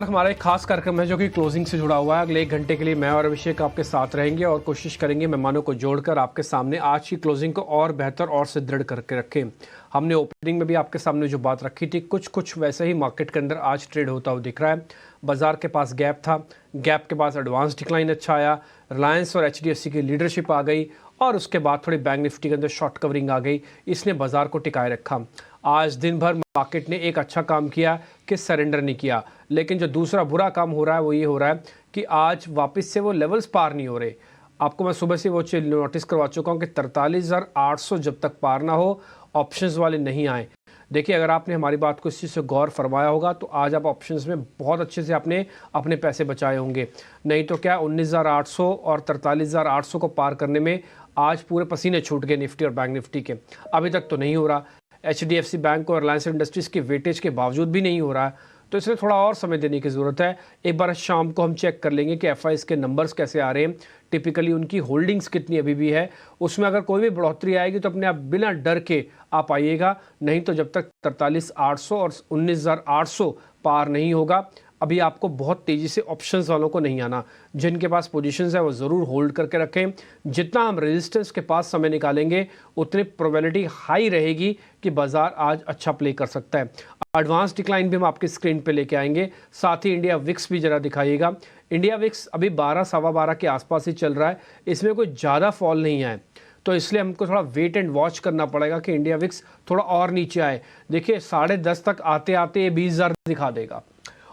हमारा एक खास कार्यक्रम है जो कि क्लोजिंग से जुड़ा हुआ है। अगले 1 घंटे के लिए मैं और अभिषेक आपके साथ रहेंगे और कोशिश करेंगे मेहमानों को जोड़कर आपके सामने आज की क्लोजिंग को और बेहतर और सुदृढ़ करके रखें। हमने ओपनिंग में भी आपके सामने जो बात रखी थी, कुछ वैसे ही मार्केट के अंदर आज ट्रेड होता हुआ दिख रहा है। बाजार के पास गैप था, गैप के पास एडवांस डिक्लाइन अच्छा आया, रिलायंस और एचडीएफसी की लीडरशिप आ गई और उसके बाद थोड़ी बैंक निफ्टी के अंदर शॉर्ट कवरिंग आ गई। इसने बाजार को टिकाए रखा। आज दिन भर मार्केट ने एक अच्छा काम किया कि सरेंडर नहीं किया, लेकिन जो दूसरा बुरा काम हो रहा है वो ये हो रहा है कि आज वापस से वो लेवल्स पार नहीं हो रहे। आपको मैं सुबह से वो चीज़ नोटिस करवा चुका हूँ कि 43,800 जब तक पार ना हो, ऑप्शंस वाले नहीं आए। देखिए, अगर आपने हमारी बात को इस चीज़ से गौर फरमाया होगा तो आज आप ऑप्शंस में बहुत अच्छे से आपने अपने पैसे बचाए होंगे। नहीं तो क्या 19,800 और 43,800 को पार करने में आज पूरे पसीने छूट गए निफ्टी और बैंक निफ्टी के। अभी तक तो नहीं हो रहा। एचडीएफसी बैंक और रिलायंस इंडस्ट्रीज़ के वेटेज के बावजूद भी नहीं हो रहा है, तो इसलिए थोड़ा और समय देने की ज़रूरत है। एक बार शाम को हम चेक कर लेंगे कि एफआईएस के नंबर्स कैसे आ रहे हैं, टिपिकली उनकी होल्डिंग्स कितनी अभी भी है। उसमें अगर कोई भी बढ़ोतरी आएगी तो अपने आप बिना डर के आप आइएगा, नहीं तो जब तक 43,800 और 19,800 पार नहीं होगा, अभी आपको बहुत तेज़ी से ऑप्शंस वालों को नहीं आना। जिनके पास पोजीशंस है वो ज़रूर होल्ड करके रखें। जितना हम रेजिस्टेंस के पास समय निकालेंगे उतनी प्रोबेबिलिटी हाई रहेगी कि बाजार आज अच्छा प्ले कर सकता है। एडवांस डिक्लाइन भी हम आपकी स्क्रीन पे लेके आएंगे, साथ ही इंडिया विक्स भी जरा दिखाइएगा। इंडिया विक्स अभी 12 सवा 12 के आसपास ही चल रहा है, इसमें कोई ज़्यादा फॉल नहीं है, तो इसलिए हमको थोड़ा वेट एंड वॉच करना पड़ेगा कि इंडिया विक्स थोड़ा और नीचे आए। देखिए 10:30 तक आते आते ये 20,000 दिखा देगा,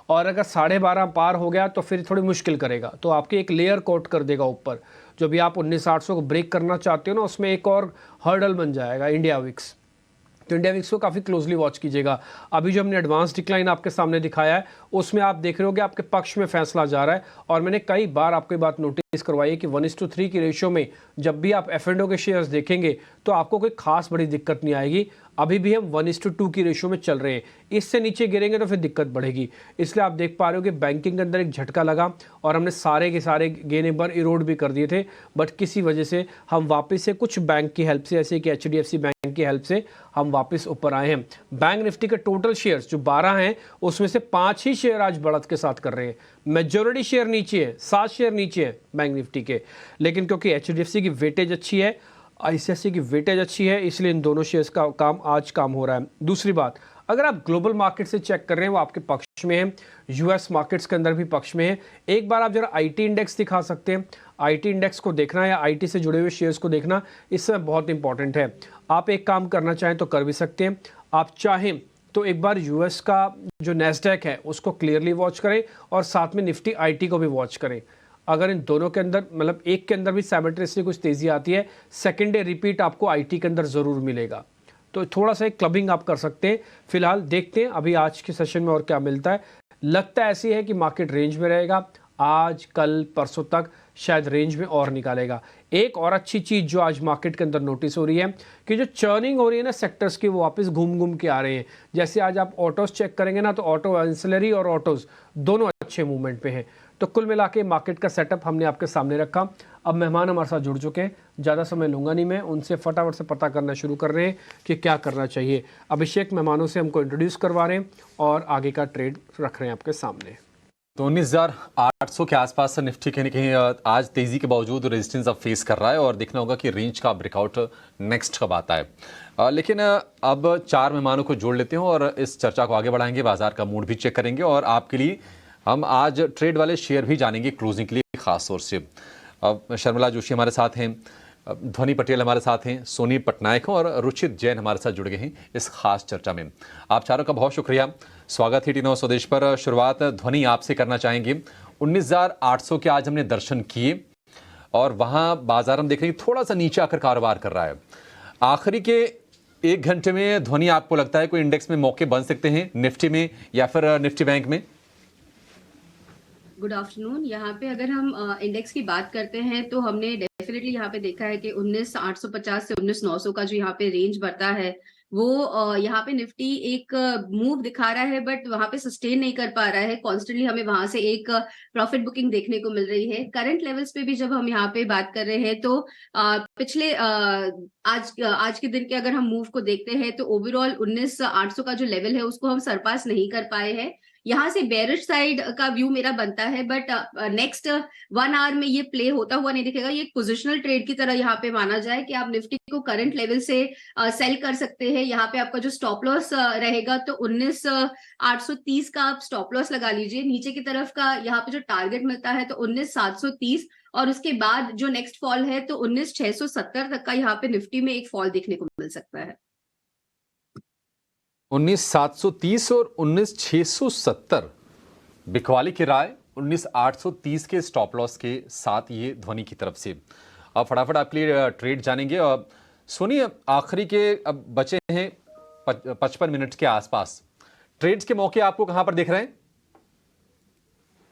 और अगर 12:30 पार हो गया तो फिर थोड़ी मुश्किल करेगा, तो आपकी एक लेयर कोट कर देगा ऊपर। जो भी आप 19,800 को ब्रेक करना चाहते हो ना, उसमें एक और हर्डल बन जाएगा इंडिया विक्स। तो इंडिया विक्स को काफ़ी क्लोजली वॉच कीजिएगा। अभी जो हमने एडवांस डिक्लाइन आपके सामने दिखाया है उसमें आप देख रहे हो कि आपके पक्ष में फैसला जा रहा है, और मैंने कई बार आपको ये बात नोटिस करवाई है कि 1:3 की रेशियो में जब भी आप एफ&ओ के शेयर्स देखेंगे तो आपको कोई खास बड़ी दिक्कत नहीं आएगी। अभी भी हम 1:2 की रेशियो में चल रहे हैं, इससे नीचे गिरेंगे तो फिर दिक्कत बढ़ेगी। इसलिए आप देख पा रहे हो कि बैंकिंग के अंदर एक झटका लगा और हमने सारे के सारे गेन एक बार इरोड भी कर दिए थे, बट किसी वजह से हम वापस से कुछ बैंक की हेल्प से, जैसे कि एचडीएफसी बैंक की हेल्प से हम वापस ऊपर आए हैं। बैंक निफ्टी के टोटल शेयर्स जो 12 हैं उसमें से 5 ही शेयर आज बढ़त के साथ कर रहे हैं। मेजॉरिटी शेयर नीचे है, 7 शेयर नीचे है बैंक निफ्टी के, लेकिन क्योंकि एचडीएफसी की वेटेज अच्छी है, आईसीआईसीआई की वेटेज अच्छी है, इसलिए इन दोनों शेयर्स का काम हो रहा है। दूसरी बात, अगर आप ग्लोबल मार्केट से चेक कर रहे हैं वो आपके पक्ष में है, यूएस मार्केट्स के अंदर भी पक्ष में है। एक बार आप जरा आईटी इंडेक्स दिखा सकते हैं, आईटी इंडेक्स को देखना या आईटी से जुड़े हुए शेयर्स को देखना इससे बहुत इंपॉर्टेंट है। आप एक काम करना चाहें तो कर भी सकते हैं, आप चाहें तो एक बार यूएस का जो नैस्डैक है उसको क्लियरली वॉच करें और साथ में निफ्टी आईटी को भी वॉच करें। अगर इन दोनों के अंदर मतलब एक के अंदर भी साइमल्टेनियसली कुछ तेज़ी आती है, सेकेंड डे रिपीट आपको आईटी के अंदर ज़रूर मिलेगा, तो थोड़ा सा एक क्लबिंग आप कर सकते हैं। फिलहाल देखते हैं अभी आज के सेशन में और क्या मिलता है। लगता ऐसी है कि मार्केट रेंज में रहेगा, आज कल परसों तक शायद रेंज में और निकालेगा। एक और अच्छी चीज़ जो आज मार्केट के अंदर नोटिस हो रही है कि जो चर्निंग हो रही है ना सेक्टर्स की, वो वापस घूम घूम के आ रहे हैं। जैसे आज आप ऑटोज चेक करेंगे ना, तो ऑटो एंसिलरी और ऑटोज दोनों अच्छे मूवमेंट पे हैं। तो कुल मिला के मार्केट का सेटअप हमने आपके सामने रखा। अब मेहमान हमारे साथ जुड़ चुके हैं, ज़्यादा समय लूँगा नहीं मैं, उनसे फटाफट से पता करना शुरू कर रहे हैं कि क्या करना चाहिए। अभिषेक मेहमानों से हमको इंट्रोड्यूस करवा रहे हैं और आगे का ट्रेड रख रहे हैं आपके सामने। तो 19,800 के आसपास निफ्टी कहीं ना कहीं आज तेजी के बावजूद रेजिस्टेंस अब फेस कर रहा है और देखना होगा कि रेंज का ब्रेकआउट नेक्स्ट कब आता है। लेकिन अब 4 मेहमानों को जोड़ लेते हैं और इस चर्चा को आगे बढ़ाएंगे, बाजार का मूड भी चेक करेंगे और आपके लिए हम आज ट्रेड वाले शेयर भी जानेंगे क्लोजिंग के लिए खास तौर से। शर्मिला जोशी हमारे साथ हैं, ध्वनि पटेल हमारे साथ हैं, सोनी पटनायक और रुचित जैन हमारे साथ जुड़ गए हैं इस खास चर्चा में। आप चारों का बहुत शुक्रिया, स्वागत है टी9 स्वदेश पर। शुरुआत ध्वनि आपसे करना चाहेंगे। 19,800 के आज हमने दर्शन किए और वहां बाजार हम देख रहे हैं थोड़ा सा नीचे आकर कारोबार कर रहा है। आखिरी के 1 घंटे में ध्वनि आपको लगता है कोई इंडेक्स में मौके बन सकते हैं निफ्टी में या फिर निफ्टी बैंक में? Good afternoon. यहाँ पे अगर हम इंडेक्स की बात करते हैं तो हमने डेफिनेटली यहाँ पे देखा है कि 19,850 से 19,900 का जो यहाँ पे रेंज बढ़ता है वो यहाँ पे निफ्टी एक मूव दिखा रहा है, बट वहां पे सस्टेन नहीं कर पा रहा है। कॉन्स्टेंटली हमें वहां से एक प्रॉफिट बुकिंग देखने को मिल रही है। करंट लेवल्स पे भी जब हम यहाँ पे बात कर रहे हैं तो पिछले आज के दिन के अगर हम मूव को देखते हैं तो ओवरऑल 19,800 का जो लेवल है उसको हम सरपास नहीं कर पाए हैं। यहाँ से बेरिश साइड का व्यू मेरा बनता है, बट नेक्स्ट 1 आवर में ये प्ले होता हुआ नहीं दिखेगा। ये पोजिशनल ट्रेड की तरह यहाँ पे माना जाए कि आप निफ्टी को करंट लेवल से सेल कर सकते हैं। यहाँ पे आपका जो स्टॉप लॉस रहेगा तो 19,830 का आप स्टॉप लॉस लगा लीजिए। नीचे की तरफ का यहाँ पे जो टारगेट मिलता है तो 19,730, और उसके बाद जो नेक्स्ट फॉल है तो 19,670 तक का यहाँ पे निफ्टी में एक फॉल देखने को मिल सकता है। 19,730 और 19,670 बिकवाली की राय, 19,830 के स्टॉप लॉस के साथ ये ध्वनि की तरफ से। अब फटाफट आपके लिए ट्रेड जानेंगे। अब सोनी, आखिरी के अब बचे हैं 55 मिनट के आसपास, ट्रेड्स के मौके आपको कहां पर दिख रहे हैं?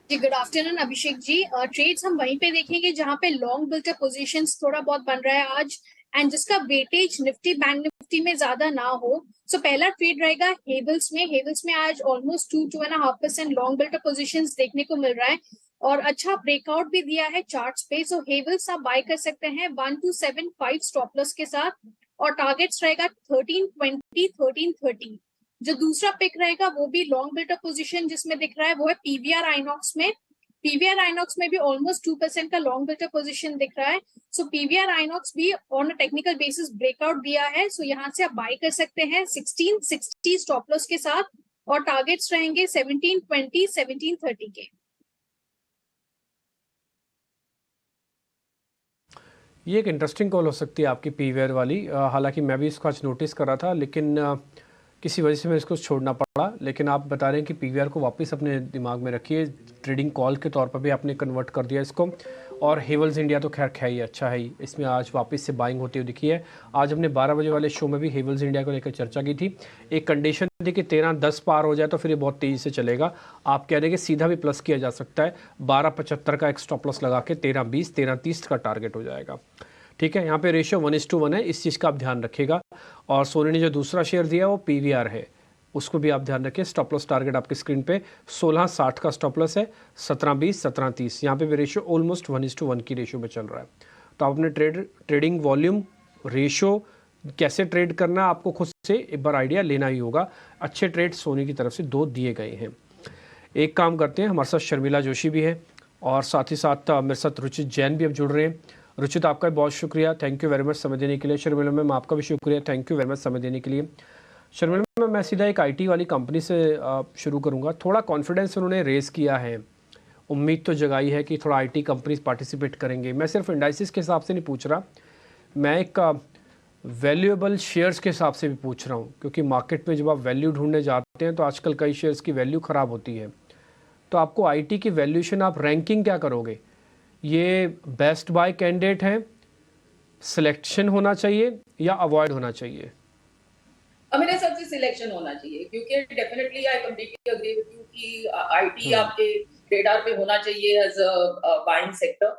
जी, गुड आफ्टरनून अभिषेक जी। ट्रेड्स हम वहीं पे देखेंगे जहां पे लॉन्ग बिल्टर पोजीशंस थोड़ा बहुत बन रहा है आज, एंड जिसका वेटेज निफ्टी बैंक निफ्टी में ज्यादा ना हो। सो पहला ट्रेड रहेगा हेवल्स में। हेवल्स में आज ऑलमोस्ट 2.5% लॉन्ग बिल्टर पोजीशंस देखने को मिल रहा है और अच्छा ब्रेकआउट भी दिया है चार्ट्स पे। सो हेवल्स आप बाय कर सकते हैं 1275 स्टॉप लॉस के साथ, और टारगेट्स रहेगा 1320 1330। जो दूसरा पिक रहेगा वो भी लॉन्ग बिल्टर पोजीशन जिसमें दिख रहा है वो है पीवीआर आइनॉक्स में। पीवीआर आइनॉक्स में भी ऑलमोस्ट 2% का लॉन्ग बिल्टर पोजीशन दिख रहा है। सो पीवीआर आइनॉक्स भी on a technical basis breakout दिया है। सो यहाँ से आप बाय कर सकते हैं 1660 स्टॉप लॉस के साथ, और टारगेट्स रहेंगे 1720 1730 के। ये एक इंटरेस्टिंग कॉल हो सकती है आपकी पीवीआर वाली। हालांकि मैं भी इसको आज नोटिस कर रहा था, लेकिन किसी वजह से मैं इसको छोड़ना पड़ा। लेकिन आप बता रहे हैं कि पीवीआर को वापस अपने दिमाग में रखिए, ट्रेडिंग कॉल के तौर पर भी आपने कन्वर्ट कर दिया इसको। और हेवल्स इंडिया तो खैर ही अच्छा है ही, इसमें आज वापस से बाइंग होती हुई दिखी है। आज हमने 12 बजे वाले शो में भी हेवल्स इंडिया को लेकर चर्चा की थी। एक कंडीशन थी कि 13.10 पार हो जाए तो फिर ये बहुत तेज़ी से चलेगा। आप कह रहे हैं कि सीधा भी प्लस किया जा सकता है, 12.75 का एक स्टॉप लॉस लगा के 13.20 13.30 का टारगेट हो जाएगा। ठीक है, यहाँ पे रेशियो 1:1 है, इस चीज़ का आप ध्यान रखिएगा। और सोनी ने जो दूसरा शेयर दिया वो पीवीआर है, उसको भी आप ध्यान रखिए। स्टॉप लॉस टारगेट आपकी स्क्रीन पे 16.60 का स्टॉप लॉस है, 17.20 17.30। यहाँ पे भी रेशियो ऑलमोस्ट 1:1 की रेशियो में चल रहा है। तो आप अपने ट्रेडिंग वॉल्यूम रेशियो कैसे ट्रेड करना है आपको खुद से एक बार आइडिया लेना ही होगा। अच्छे ट्रेड सोनी की तरफ से 2 दिए गए हैं। एक काम करते हैं, हमारे साथ शर्मिला जोशी भी है और साथ ही साथ मेरे साथ रुचित जैन भी अब जुड़ रहे हैं। रुचित, आपका बहुत शुक्रिया, थैंक यू वेरी मच समय देने के लिए। शर्मिला मैम, आपका भी शुक्रिया, थैंक यू वेरी मच समय देने के लिए। शर्मिला मैम, मैं सीधा एक आईटी वाली कंपनी से शुरू करूंगा। थोड़ा कॉन्फिडेंस उन्होंने रेज़ किया है, उम्मीद तो जगाई है कि थोड़ा आईटी कंपनीज पार्टिसिपेट करेंगे। मैं सिर्फ इंडाइसिस के हिसाब से नहीं पूछ रहा, मैं एक वैल्यूएबल शेयर्स के हिसाब से भी पूछ रहा हूँ, क्योंकि मार्केट में जब आप वैल्यू ढूंढने जाते हैं तो आजकल कई शेयर्स की वैल्यू ख़राब होती है। तो आपको आईटी की वैल्यूएशन, आप रैंकिंग क्या करोगे? ये बेस्ट बाय कैंडिडेट है, सिलेक्शन होना चाहिए या अवॉइड होना चाहिए? मेरे हिसाब से सिलेक्शन होना चाहिए, क्योंकि definitely I completely agree with you कि आईटी आपके रेडार पे होना चाहिए एज अ बाइंग सेक्टर।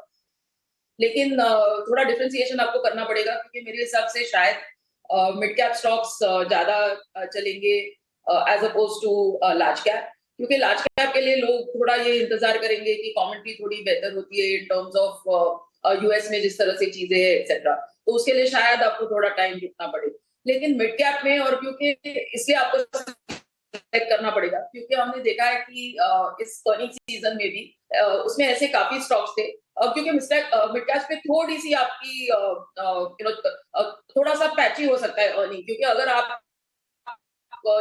लेकिन थोड़ा डिफरेंशिएशन आपको करना पड़ेगा, क्योंकि मेरे हिसाब से शायद मिड कैप स्टॉक्स ज्यादा चलेंगे as opposed to large cap, क्योंकि लार्ज कैप के लिए लोग थोड़ा ये इंतजार करेंगे कि कमेंट्री थोड़ी बेहतर होती है इन टर्म्स ऑफ यूएस में जिस तरह से चीजें एक्सेट्रा, तो उसके लिए शायद आपको थोड़ा टाइम रुकना पड़े। लेकिन मिड कैप में, और क्योंकि इसलिए आपको सेलेक्ट करना पड़ेगा क्योंकि हमने देखा है कि इस अर्निंग सीजन में भी उसमें ऐसे काफी स्टॉक्स थे, क्योंकि मिड कैप पे थोड़ी सी आपकी थोड़ा सा पैची हो सकता है अर्निंग, क्योंकि अगर आप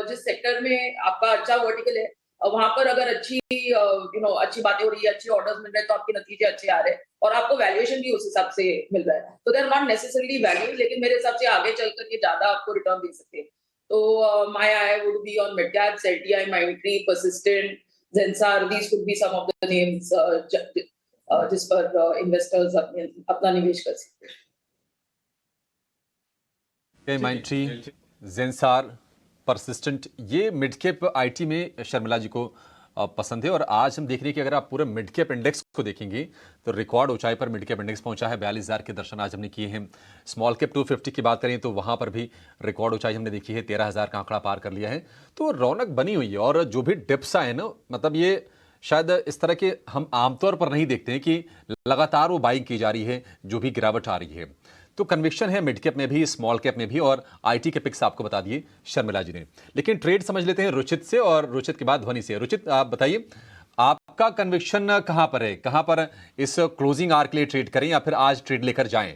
जिस सेक्टर में आपका अच्छा वर्टिकल है वहां पर अगर अच्छी अच्छी बातें हो रही है, अच्छी ऑर्डर्स मिल रहे हैं, तो आपके नतीजे अच्छे आ रहे हैं और आपको वैल्यूएशन भी उस हिसाब से मिल रहा है। तो they are not necessarily value, लेकिन मेरे हिसाब से आगे चलकर ये ज्यादा आपको रिटर्न दे सकते हैं। तो my I would be on mid caps, LTI, Mindtree, Persistent, Zensar, these could be some of the names जिस पर इन्वेस्टर्स अपना निवेश कर सकते हैं। माइंट्री, ज़ेंसार, परसिस्टेंट, ये मिड कैप आईटी में शर्मिला जी को पसंद है। और आज हम देख रहे हैं कि अगर आप पूरे मिड कैप इंडेक्स को देखेंगे तो रिकॉर्ड ऊंचाई पर मिड कैप इंडेक्स पहुंचा है, 42,000 के दर्शन आज हमने किए हैं। स्मॉल कैप 250 की बात करें तो वहां पर भी रिकॉर्ड ऊंचाई हमने देखी है, 13,000 का आंकड़ा पार कर लिया है। तो रौनक बनी हुई है, और जो भी डिप्स आए ना, मतलब ये शायद इस तरह के हम आमतौर पर नहीं देखते हैं कि लगातार वो बाइंग की जा रही है, जो भी गिरावट आ रही है। तो कन्विक्शन है मिड कैप में भी, स्मॉल कैप में भी, और आईटी के पिक्स आपको बता दिए शर्मिला जी ने। लेकिन ट्रेड समझ लेते हैं रुचित से, और रुचित के बाद ध्वनि से। रुचित, आप बताइए आपका कन्विक्शन कहां पर है, कहां पर इस क्लोजिंग आवर के लिए ट्रेड करें या फिर आज ट्रेड लेकर जाएं?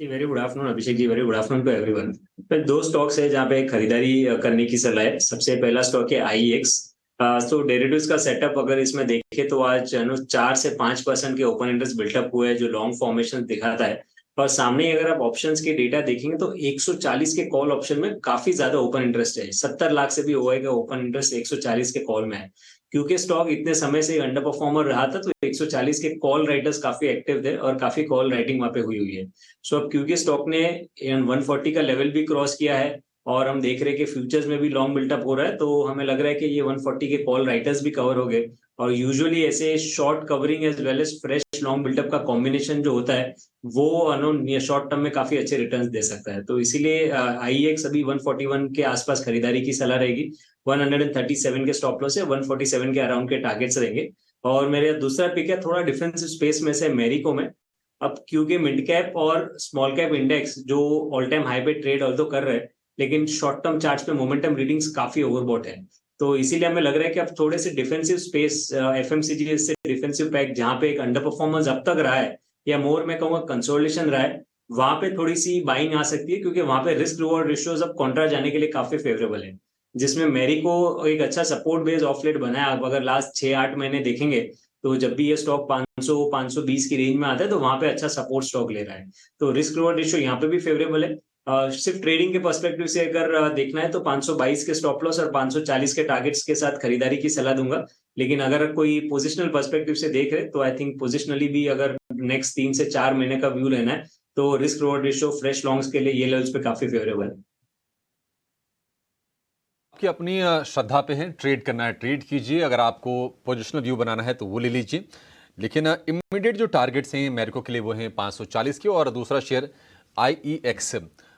Very good afternoon Abhishek ji, very good afternoon to everyone. तो दो स्टॉक्स है जहाँ पे खरीदारी करने की सलाह है। सबसे पहला स्टॉक है IEX। तो डेरिवेटिव्स का सेटअप अगर इसमें देखें तो आज 4 से 5% के ओपन इंटरेस्ट बिल्टअप हुए हैं, जो लॉन्ग फॉर्मेशन दिखाता है। और सामने अगर आप ऑप्शंस के डेटा देखेंगे तो 140 के कॉल ऑप्शन में काफी ज्यादा ओपन इंटरेस्ट है। 70 लाख से भी ओआई का ओपन इंटरेस्ट 140 के कॉल में है। क्योंकि स्टॉक इतने समय से अंडर परफॉर्मर रहा था तो 140 के कॉल राइटर्स काफी एक्टिव थे और काफी कॉल राइटिंग वहां पे हुई है। सो अब क्योंकि स्टॉक ने 140 का लेवल भी क्रॉस किया है और हम देख रहे हैं कि फ्यूचर्स में भी लॉन्ग बिल्टअप हो रहा है, तो हमें लग रहा है कि ये 140 के कॉल राइटर्स भी कवर हो गए। और यूजुअली ऐसे short covering as well as fresh long built up का कॉम्बिनेशन जो होता है वो शॉर्ट टर्म में काफी अच्छे रिटर्न्स दे सकता है। तो इसीलिए IEX अभी 141 के आसपास खरीदारी की सलाह रहेगी। 137 के स्टॉप लॉस है, 147 के अराउंड के टारगेट्स रहेंगे। और मेरा दूसरा पिक है थोड़ा डिफेंसिव स्पेस में से मैरिको में। अब क्योंकि मिड कैप और स्मॉल कैप इंडेक्स जो ऑल टाइम हाई पे ट्रेड ऑल्दो कर रहे हैं, लेकिन शॉर्ट टर्म चार्ट्स पे मोमेंटम रीडिंग्स काफी ओवरबॉट है। तो इसीलिए हमें लग रहा है कि अब थोड़े से डिफेंसिव स्पेस, FMCG से डिफेंसिव पैक जहां पे एक अंडर परफॉर्मेंस अब तक रहा है या मोर मैं कहूँगा कंसोलिडेशन रहा है, वहां पे थोड़ी सी बाइंग आ सकती है। क्योंकि वहां पे रिस्क रिवॉर्ड रेशियोज अब कॉन्ट्रा जाने के लिए काफी फेवरेबल है, जिसमें मैरिको एक अच्छा सपोर्ट बेस ऑफ लेट बना है। अब अगर लास्ट 6-8 महीने देखेंगे तो जब भी ये स्टॉक 500-520 की रेंज में आता है तो वहां पे अच्छा सपोर्ट स्टॉक ले रहा है। तो रिस्क रिवॉर्ड रेशियो यहाँ पे भी फेवरेबल है। सिर्फ ट्रेडिंग के पर्सपेक्टिव से अगर देखना है तो 522 के स्टॉप लॉस और 540 के टारगेट्स के साथ खरीदारी की सलाह दूंगा। लेकिन अगर कोई पोजिशनल पर्सपेक्टिव से देख रहे तो आई थिंक पोजिशनली भी अगर नेक्स्ट 3 से 4 महीने का व्यू लेना है तो risk reward ratio fresh longs के लिए ये लेवल्स पे काफी फेवरेबल है। आपकी अपनी श्रद्धा पे है, ट्रेड करना है ट्रेड कीजिए, अगर आपको पोजिशनल व्यू बनाना है तो वो ले लीजिए। लेकिन इमीडिएट जो टारगेट्स हैं मैरिको के लिए वो हैं 540 के। और दूसरा शेयर IEX,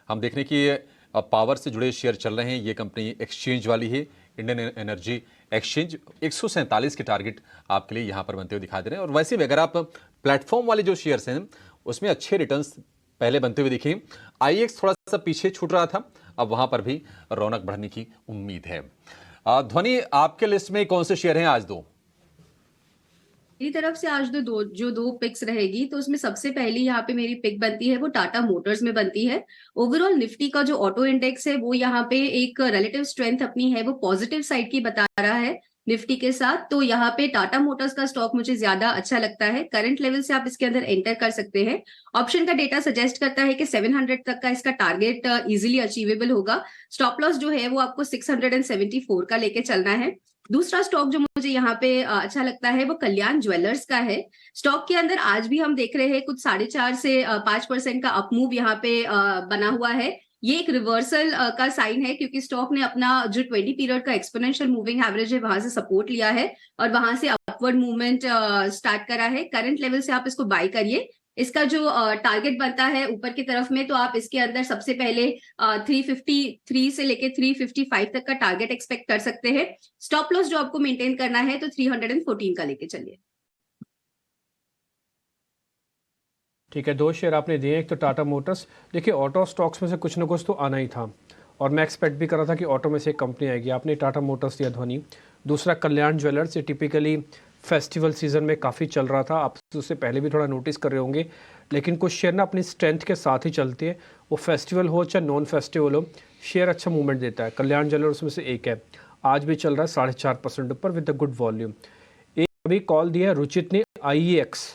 हम देख रहे हैं कि पावर से जुड़े शेयर चल रहे हैं। ये कंपनी एक्सचेंज वाली है, इंडियन एनर्जी एक्सचेंज। 147 के टारगेट आपके लिए यहाँ पर बनते हुए दिखाई दे रहे हैं। और वैसे भी अगर आप प्लेटफॉर्म वाले जो शेयर्स हैं उसमें अच्छे रिटर्न्स पहले बनते हुए दिखे। IEX थोड़ा सा पीछे छूट रहा था, अब वहां पर भी रौनक बढ़ने की उम्मीद है। ध्वनि, आपके लिस्ट में कौन से शेयर हैं आज दो? मेरी तरफ से आज दो पिक्स रहेगी, तो उसमें सबसे पहली यहाँ पे मेरी पिक बनती है वो टाटा मोटर्स में बनती है। ओवरऑल निफ्टी का जो ऑटो इंडेक्स है वो यहाँ पे एक रिलेटिव स्ट्रेंथ अपनी है वो पॉजिटिव साइड की बता रहा है निफ्टी के साथ। तो यहाँ पे टाटा मोटर्स का स्टॉक मुझे ज्यादा अच्छा लगता है। करंट लेवल से आप इसके अंदर एंटर कर सकते हैं। ऑप्शन का डेटा सजेस्ट करता है कि 700 तक का इसका टारगेट इजीली अचीवेबल होगा। स्टॉप लॉस जो है वो आपको 674 का लेके चलना है। दूसरा स्टॉक जो मुझे यहाँ पे अच्छा लगता है वो कल्याण ज्वेलर्स का है। स्टॉक के अंदर आज भी हम देख रहे हैं कुछ 4.5 से 5% का अपमूव यहाँ पे बना हुआ है। ये एक रिवर्सल का साइन है क्योंकि स्टॉक ने अपना जो 20 पीरियड का एक्सपोनेंशियल मूविंग एवरेज है वहां से सपोर्ट लिया है और वहां से अपवर्ड मूवमेंट स्टार्ट करा है। करंट लेवल से आप इसको बाय करिए। इसका जो टारगेट बनता है ऊपर की तरफ में, तो आप इसके अंदर सबसे पहले 353 से लेके 355 तक का टारगेट एक्सपेक्ट कर सकते हैं। स्टॉप लॉस जो आपको मेंटेन करना है तो 314 का लेके चलिए। ठीक है, दो शेयर आपने दिए, एक तो टाटा मोटर्स। देखिए ऑटो स्टॉक्स में से कुछ ना कुछ तो आना ही था और मैं एक्सपेक्ट भी कर रहा था कि ऑटो में से एक कंपनी आएगी। आपने टाटा मोटर्स दिया ध्वनि। दूसरा कल्याण ज्वेलर्स, ये टिपिकली फेस्टिवल सीजन में काफ़ी चल रहा था, आप उससे पहले भी थोड़ा नोटिस कर रहे होंगे। लेकिन कुछ शेयर ना अपनी स्ट्रेंथ के साथ ही चलते हैं, वो फेस्टिवल हो चाहे नॉन फेस्टिवल हो, शेयर अच्छा मूवमेंट देता है। कल्याण ज्वेलर्स में से एक है, आज भी चल रहा है 4.5% ऊपर विद द गुड वॉल्यूम। एक अभी कॉल दिया है रुचित ने, IEX,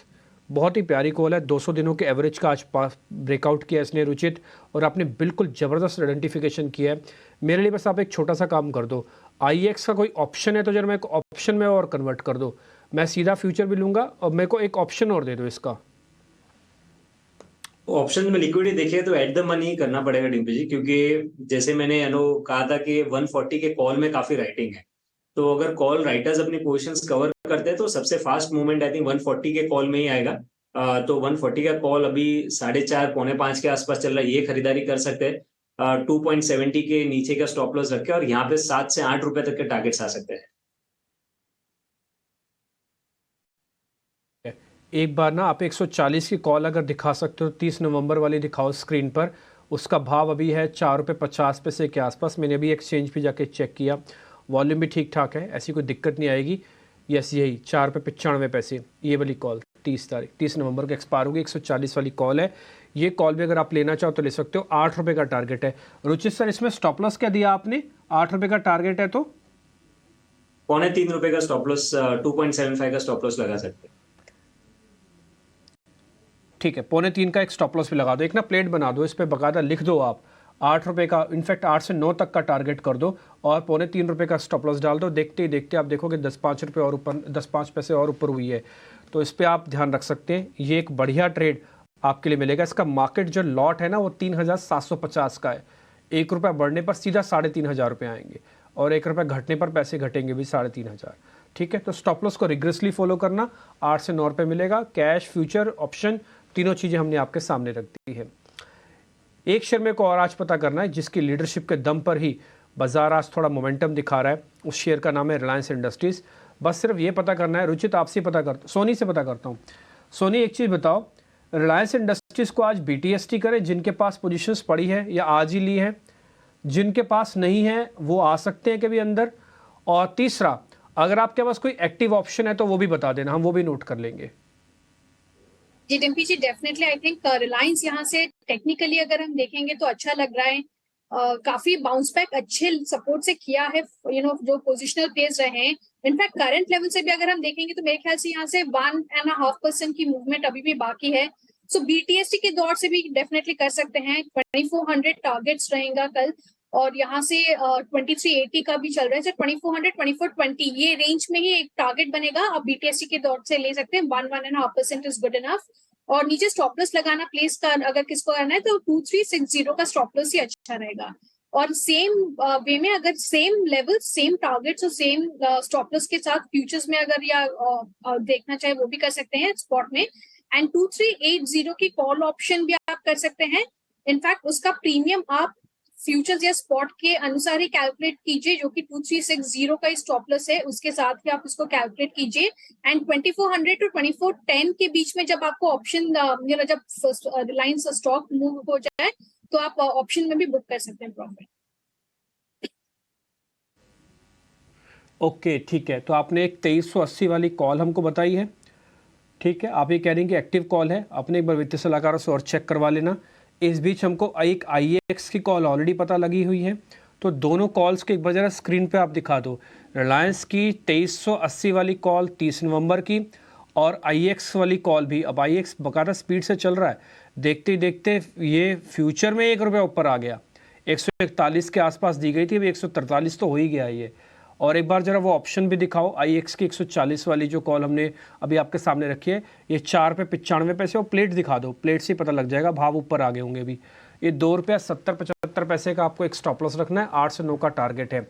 बहुत ही प्यारी कॉल है। 200 दिनों के एवरेज का आज ब्रेकआउट किया इसने रुचित, और आपने बिल्कुल ज़बरदस्त आइडेंटिफिकेशन किया है। मेरे लिए बस आप एक छोटा सा काम कर दो, IEX का कोई ऑप्शन है तो जरा मैं एक ऑप्शन में और कन्वर्ट कर दो, मैं सीधा फ्यूचर भी लूंगा और मेरे को एक ऑप्शन और दे दो इसका। ऑप्शन में लिक्विडिटी देखिए तो एट द मनी करना पड़ेगा डिम्पल जी, क्योंकि जैसे मैंने कहा था कि 140 के कॉल में काफी राइटिंग है। तो अगर कॉल राइटर्स अपनी पोजीशंस कवर करते हैं तो सबसे फास्ट मूवमेंट आई थिंक 140 के कॉल में ही आएगा। तो 140 का कॉल अभी 4.5 पौने 5 के आसपास चल रहा है, ये खरीदारी कर सकते हैं। 2.70 के नीचे का स्टॉप लॉस रखे और यहाँ पे 7 से 8 रुपए तक के टारगेट्स आ सकते हैं। एक बार ना आप 140 की कॉल अगर दिखा सकते हो, 30 नवंबर वाली दिखाओ स्क्रीन पर। उसका भाव अभी है 4.50 के आसपास। मैंने अभी एक्सचेंज भी जाके चेक किया, वॉल्यूम भी ठीक ठाक है, ऐसी कोई दिक्कत नहीं आएगी। यस, यही 4.95 ये वाली कॉल 30 नवंबर को एक्सपायर होगी। 140 वाली कॉल है। ये कॉल भी अगर आप लेना चाहो तो ले सकते हो। 8 रुपये का टारगेट है। रुचित सर, इसमें स्टॉप लॉस क्या दिया आपने? 8 रुपये का टारगेट है तो 3.25 का स्टॉप लॉस, 2.75 का स्टॉप लॉस लगा सकते हैं। ठीक है, 2.25 का एक स्टॉप लॉस भी लगा दो। एक ना प्लेट बना दो, इस पर बाकायदा लिख दो आप 8 रुपये का, इनफैक्ट 8 से 9 तक का टारगेट कर दो और 3.25 रुपये का स्टॉप लॉस डाल दो। देखते ही देखते आप देखोगे 10-5 रुपये और ऊपर, 10-5 पैसे और ऊपर हुई है। तो इस पर आप ध्यान रख सकते हैं। ये एक बढ़िया ट्रेड आपके लिए मिलेगा। इसका मार्केट जो लॉट है ना वो 3,750 का है। 1 रुपया बढ़ने पर सीधा 3,500 रुपये आएंगे और 1 रुपया घटने पर पैसे घटेंगे भी 3,500। ठीक है, तो स्टॉप लॉस को रिग्रेसली फॉलो करना। 8 से 9 रुपये मिलेगा। कैश, फ्यूचर, ऑप्शन, तीनों चीज़ें हमने आपके सामने रख दी है। एक शेयर में को और आज पता करना है जिसकी लीडरशिप के दम पर ही बाजार आज थोड़ा मोमेंटम दिखा रहा है। उस शेयर का नाम है रिलायंस इंडस्ट्रीज़। बस सिर्फ ये पता करना है। रुचित, आपसे पता करता, सोनी से पता करता हूँ। सोनी, एक चीज़ बताओ, रिलायंस इंडस्ट्रीज़ को आज BTST करें जिनके पास पोजीशंस पड़ी है, या आज ही ली है? जिनके पास नहीं है वो आ सकते हैं कभी अंदर। और तीसरा, अगर आपके पास कोई एक्टिव ऑप्शन है तो वो भी बता देना, हम वो भी नोट कर लेंगे। जी डिम्पी जी, डेफिनेटली आई थिंक रिलायंस यहाँ से टेक्निकली अगर हम देखेंगे तो अच्छा लग रहा है। काफी बाउंस बैक अच्छे सपोर्ट से किया है, जो पोजिशनल प्लेस रहे हैं। इनफैक्ट करंट लेवल से भी अगर हम देखेंगे तो मेरे ख्याल से यहाँ से 1.5% की मूवमेंट अभी भी बाकी है। सो BTST के दौर से भी डेफिनेटली कर सकते हैं। 2400 टारगेट्स रहेगा कल, और यहाँ से 2380 का भी चल रहा है। सर 2400, 2420 ये रेंज में ही एक टारगेट बनेगा। आप BTST के दौर से ले सकते हैं। 1.5% इज गुड इनफ। और नीचे स्टॉप लॉस लगाना प्लेस का अगर किसको करना है तो 2360 का स्टॉप लॉस ही अच्छा रहेगा। और सेम वे में अगर सेम लेवल, सेम टारगेट्स और सेम स्टॉप लॉस के साथ फ्यूचर्स में अगर या देखना चाहे वो भी कर सकते हैं स्पॉट में। एंड 2380 की कॉल ऑप्शन भी आप कर सकते हैं। इनफैक्ट उसका प्रीमियम आप फ्यूचर्स या स्पॉट के अनुसार ही कैलकुलेट कीजिए, जो कि 2360 का स्टॉप लॉस है, उसके साथ ही आप उसको कैलकुलेट कीजिए। एंड 2400 to 2410 के बीच में जब आपको ऑप्शन जब रिलायंस स्टॉक मूव हो जाए तो आप ऑप्शन में भी बुक कर सकते हैं प्रॉफिट। ओके, ठीक है। तो आपने एक 2380 वाली कॉल हमको बताई है। ठीक है, आप ये कह रहे हैं कि एक्टिव कॉल है। आपने एक बार वित्तीय सलाहकारों से और चेक करवा लेना। इस बीच हमको एक IEX की कॉल ऑलरेडी पता लगी हुई है। तो दोनों कॉल्स के एक बार जरा स्क्रीन पे आप दिखा दो। रिलायंस की 2380 वाली कॉल 30 नवंबर की, और IEX वाली कॉल भी। अब IEX बकायदा स्पीड से चल रहा है। देखते ही देखते ये फ्यूचर में 1 रुपया ऊपर आ गया। 141 के आसपास दी गई थी, अभी 143 तो हो ही गया ये। और एक बार जरा वो ऑप्शन भी दिखाओ। IEX की 140 वाली जो कॉल हमने अभी आपके सामने रखी है, ये 4.95 और प्लेट दिखा दो। प्लेट से पता लग जाएगा, भाव ऊपर आ गए होंगे अभी। ये 2 रुपया 70-75 पैसे का आपको एक स्टॉप लॉस रखना है। 8 से 9 का टारगेट है।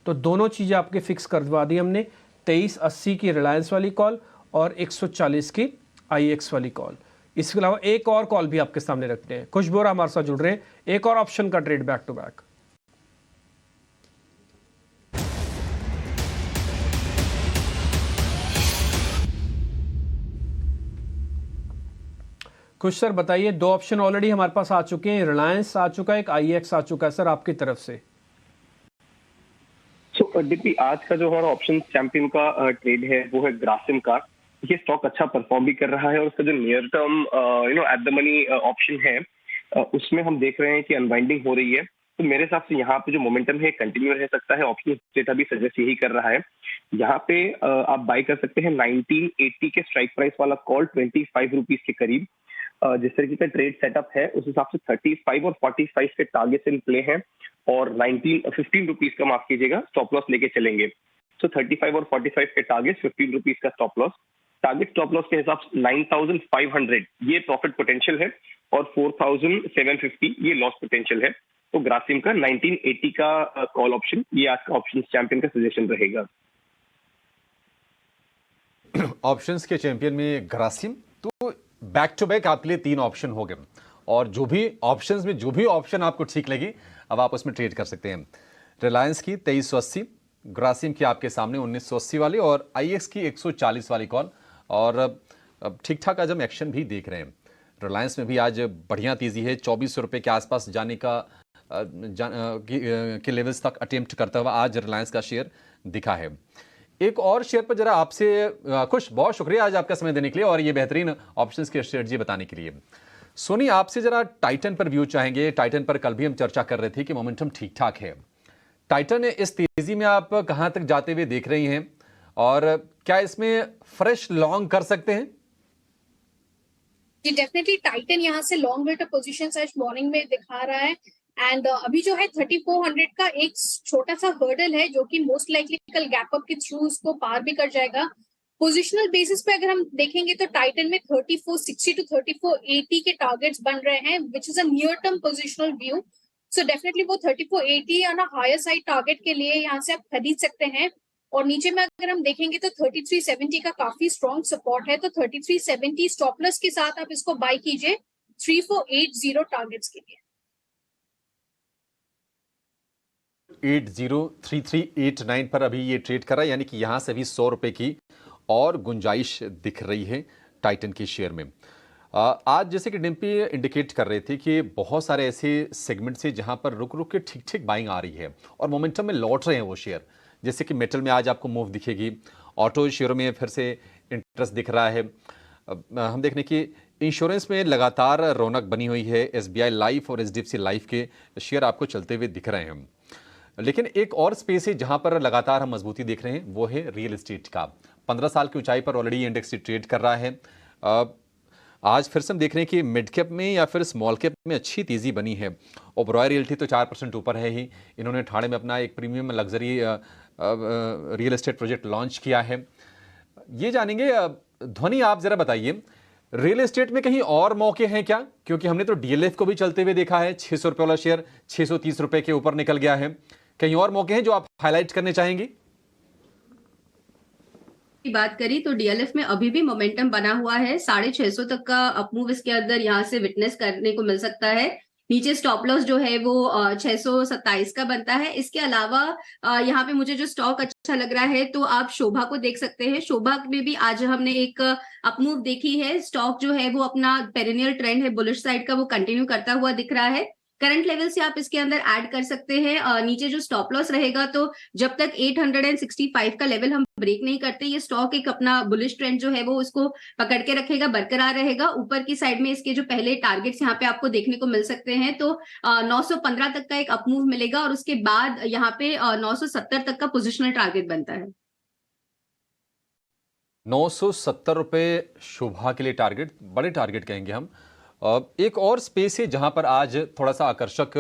तो दोनों चीज़ें आपके फिक्स करवा दी हमने। 2380 की रिलायंस वाली कॉल और 140 की IEX वाली कॉल। इसके अलावा एक और कॉल भी आपके सामने रखते हैं। खुश बोरा हमारे साथ जुड़ रहे हैं। एक और ऑप्शन का ट्रेड बैक टू बैक। खुश सर, बताइए। 2 ऑप्शन ऑलरेडी हमारे पास आ चुके हैं। रिलायंस आ चुका है, एक IEX आ चुका है। सर आपकी तरफ से। डीपी, आज का जो हमारा ऑप्शन चैंपियन का ट्रेड है वो है ग्रासिम का। ये स्टॉक अच्छा परफॉर्म भी कर रहा है और उसका जो near term at the money option है उसमें हम देख रहे हैं कि अनवाइंडिंग हो रही है। तो मेरे हिसाब से यहाँ पे जो मोमेंटम है कंटिन्यू रह सकता है। ऑप्शन डेटा भी सजेस्ट यही कर रहा है। यहाँ पे आप बाय कर सकते हैं 1980 के स्ट्राइक प्राइस वाला कॉल 25 रुपीज के करीब। जिस तरीके का ट्रेड सेटअप है उस हिसाब से 35 और 45 के टारगेट्स इन प्ले हैं और 15 रुपीज का, माफ कीजिएगा, स्टॉप लॉस लेके चलेंगे। तो 35 और 45 के टारगेट, 15 रुपीज का stop loss. Target stop loss के हिसाब से 9500 ये प्रॉफिट पोटेंशियल है और 4750 ये लॉस पोटेंशियल है। तो ग्रासिम का 1980 का कॉल ऑप्शन ये आज का ऑप्शन चैंपियन का सजेशन रहेगा। ऑप्शंस के चैंपियन में ग्रासिम। तो बैक टू बैक आपके लिए 3 ऑप्शन हो गए और जो भी ऑप्शंस में जो भी ऑप्शन आपको ठीक लगी अब आप उसमें ट्रेड कर सकते हैं। रिलायंस की 2380, ग्रासिम की आपके सामने 1980 वाली और IEX की 140 वाली कॉल। और अब ठीक ठाक आज हम एक्शन भी देख रहे हैं। रिलायंस में भी आज बढ़िया तेजी है, 2400 रुपये के आसपास जाने का के लेवल्स तक अटेम्प्ट करता हुआ आज रिलायंस का शेयर दिखा है। एक और शेयर पर जरा आपसे खुश, बहुत शुक्रिया आज आपका समय देने के लिए और ये बेहतरीन ऑप्शंस की स्ट्रेटजी बताने के लिए। सोनी, आपसे जरा टाइटन पर व्यू चाहेंगे। टाइटन पर कल भी हम चर्चा कर रहे थे कि मोमेंटम ठीक ठाक है। टाइटन इस तेजी में आप कहां तक जाते हुए देख रही हैं और क्या इसमें फ्रेश लॉन्ग कर सकते हैं? जी डेफिनेटली टाइटन यहाँ से लॉन्ग वेट पोजीशन आज मॉर्निंग में दिखा रहा है एंड अभी जो है 3400 का एक छोटा सा हर्डल है जो कि मोस्ट लाइकली कल गैप अप के थ्रू उसको पार भी कर जाएगा। पोजिशनल बेसिस पे अगर हम देखेंगे तो टाइटन में 3460 टू 3480 के टारगेट्स बन रहे हैं which is a near term positional view. So definitely वो 3480 on a higher side target के लिए यहाँ से आप खरीद सकते हैं। और नीचे में अगर हम देखेंगे तो 3370 का काफी स्ट्रॉन्ग सपोर्ट है, तो 3370 स्टॉप लॉस के साथ आप इसको बाय कीजिए 3480 टारगेट्स के लिए। 803389 पर अभी ये ट्रेड कर रहा है, यानी कि यहां से भी 100 रुपए की और गुंजाइश दिख रही है टाइटन के शेयर में। आज जैसे कि डिम्पी इंडिकेट कर रहे थे कि बहुत सारे ऐसे सेगमेंट्स हैं जहां पर रुक रुक के ठीक ठीक बाइंग आ रही है और मोमेंटम में लौट रहे हैं वो शेयर। जैसे कि मेटल में आज आपको मूव दिखेगी, ऑटो शेयरों में फिर से इंटरेस्ट दिख रहा है। हम देखने की इंश्योरेंस में लगातार रौनक बनी हुई है। SBI लाइफ और HDFC लाइफ के शेयर आपको चलते हुए दिख रहे हैं। लेकिन एक और स्पेस है जहां पर लगातार हम मजबूती देख रहे हैं, वो है रियल एस्टेट का। 15 साल की ऊंचाई पर ऑलरेडी इंडेक्स ट्रेड कर रहा है। आज फिर से हम देख रहे हैं कि मिड कैप में या फिर स्मॉल कैप में अच्छी तेजी बनी है। ओबरॉय रियल्टी तो 4% ऊपर है ही। इन्होंने ठाणे में अपना एक premium luxury real estate project launch किया है। ये जानेंगे, ध्वनि आप जरा बताइए, रियल एस्टेट में कहीं और मौके हैं क्या? क्योंकि हमने तो DLF को भी चलते हुए देखा है, 600 रुपये वाला शेयर 630 रुपये के ऊपर निकल गया है। कहीं और मौके हैं जो आप हाईलाइट करने चाहेंगी? की बात करी तो DLF में अभी भी मोमेंटम बना हुआ है, 650 तक का अपमूव इसके अंदर यहाँ से विटनेस करने को मिल सकता है। नीचे स्टॉप लॉस जो है वो 627 का बनता है। इसके अलावा यहाँ पे मुझे जो स्टॉक अच्छा लग रहा है तो आप शोभा को देख सकते हैं। शोभा में भी आज हमने एक अपमूव देखी है। स्टॉक जो है वो अपना पेरिनियल ट्रेंड है बुलिश साइड का, वो कंटिन्यू करता हुआ दिख रहा है। करंट लेवल से आप इसके अंदर ऐड कर सकते हैं। नीचे जो स्टॉप लॉस रहेगा तो जब तक 865 का लेवल हम ब्रेक नहीं करते, ये स्टॉक एक अपना बुलिश ट्रेंड जो है वो उसको पकड़ के रखेगा, बरकरार रहेगा। ऊपर की साइड में इसके जो पहले टारगेट्स यहाँ पे आपको देखने को मिल सकते हैं, तो 915 तक का एक अपमूव मिलेगा और उसके बाद यहाँ पे 970 तक का पोजिशनल टारगेट बनता है। 970 रुपये शोभा के लिए टारगेट, बड़े टारगेट कहेंगे हम। एक और स्पेस है जहां पर आज थोड़ा सा आकर्षक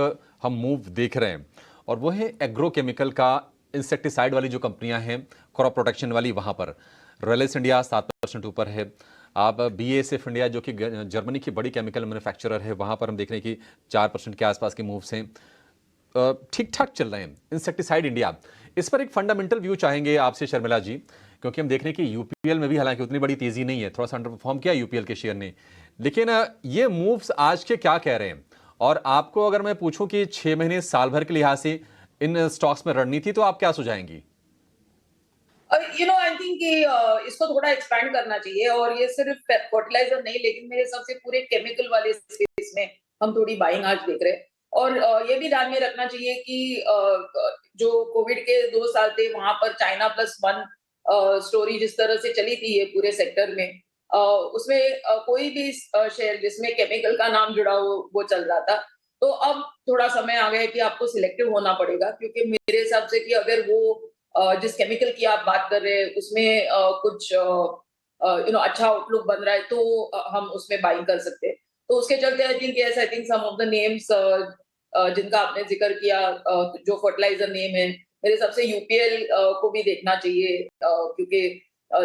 हम मूव देख रहे हैं और वो है एग्रोकेमिकल का, इंसेक्टिसाइड वाली जो कंपनियां हैं, क्रॉप प्रोटेक्शन वाली, वहां पर रिलायंस इंडिया 7% ऊपर है। आप BASF इंडिया जो कि जर्मनी की बड़ी केमिकल मैन्युफैक्चरर है, वहां पर हम देख रहे हैं कि 4% के आसपास के मूव्स हैं, ठीक ठाक चल रहे हैं। इंसेक्टिसाइड इंडिया, इस पर एक फंडामेंटल व्यू चाहेंगे आपसे शर्मिला जी, क्योंकि हम देख रहे हैं कि UPL में भी हालांकि उतनी बड़ी तेजी नहीं है, थोड़ा सा अंडर परफॉर्म किया UPL के शेयर ने, लेकिन ये मूव्स आज के क्या कह रहे हैं? और आपको अगर मैं पूछूं कि 6 महीने साल भर के लिहाज से इन स्टॉक्स में रणनीति, तो आप क्या सुझाएंगी? आई थिंक इसको थोड़ा एक्सपैंड करना चाहिए और ये सिर्फ फर्टिलाइजर नहीं, लेकिन मेरे हिसाब से पूरे केमिकल वाले स्पेस में हम थोड़ी बाइंग आज देख रहे हैं। और ये भी ध्यान में रखना चाहिए कि जो कोविड के 2 साल थे वहां पर China Plus 1 स्टोरी जिस तरह से चली थी ये पूरे सेक्टर में, उसमें कोई भी शेयर जिसमें केमिकल का नाम जुड़ा हो वो चल रहा था। तो अब थोड़ा समय आ गया है कि आपको सिलेक्टिव होना पड़ेगा, क्योंकि मेरे हिसाब से कि अगर वो जिस केमिकल की आप बात कर रहे हैं उसमें कुछ अच्छा आउटलुक बन रहा है तो हम उसमें बाइंग कर सकते हैं। तो उसके चलते I think some of the names जिनका आपने जिक्र किया, जो फर्टिलाइजर नेम है, मेरे हिसाब से UPL को भी देखना चाहिए, क्योंकि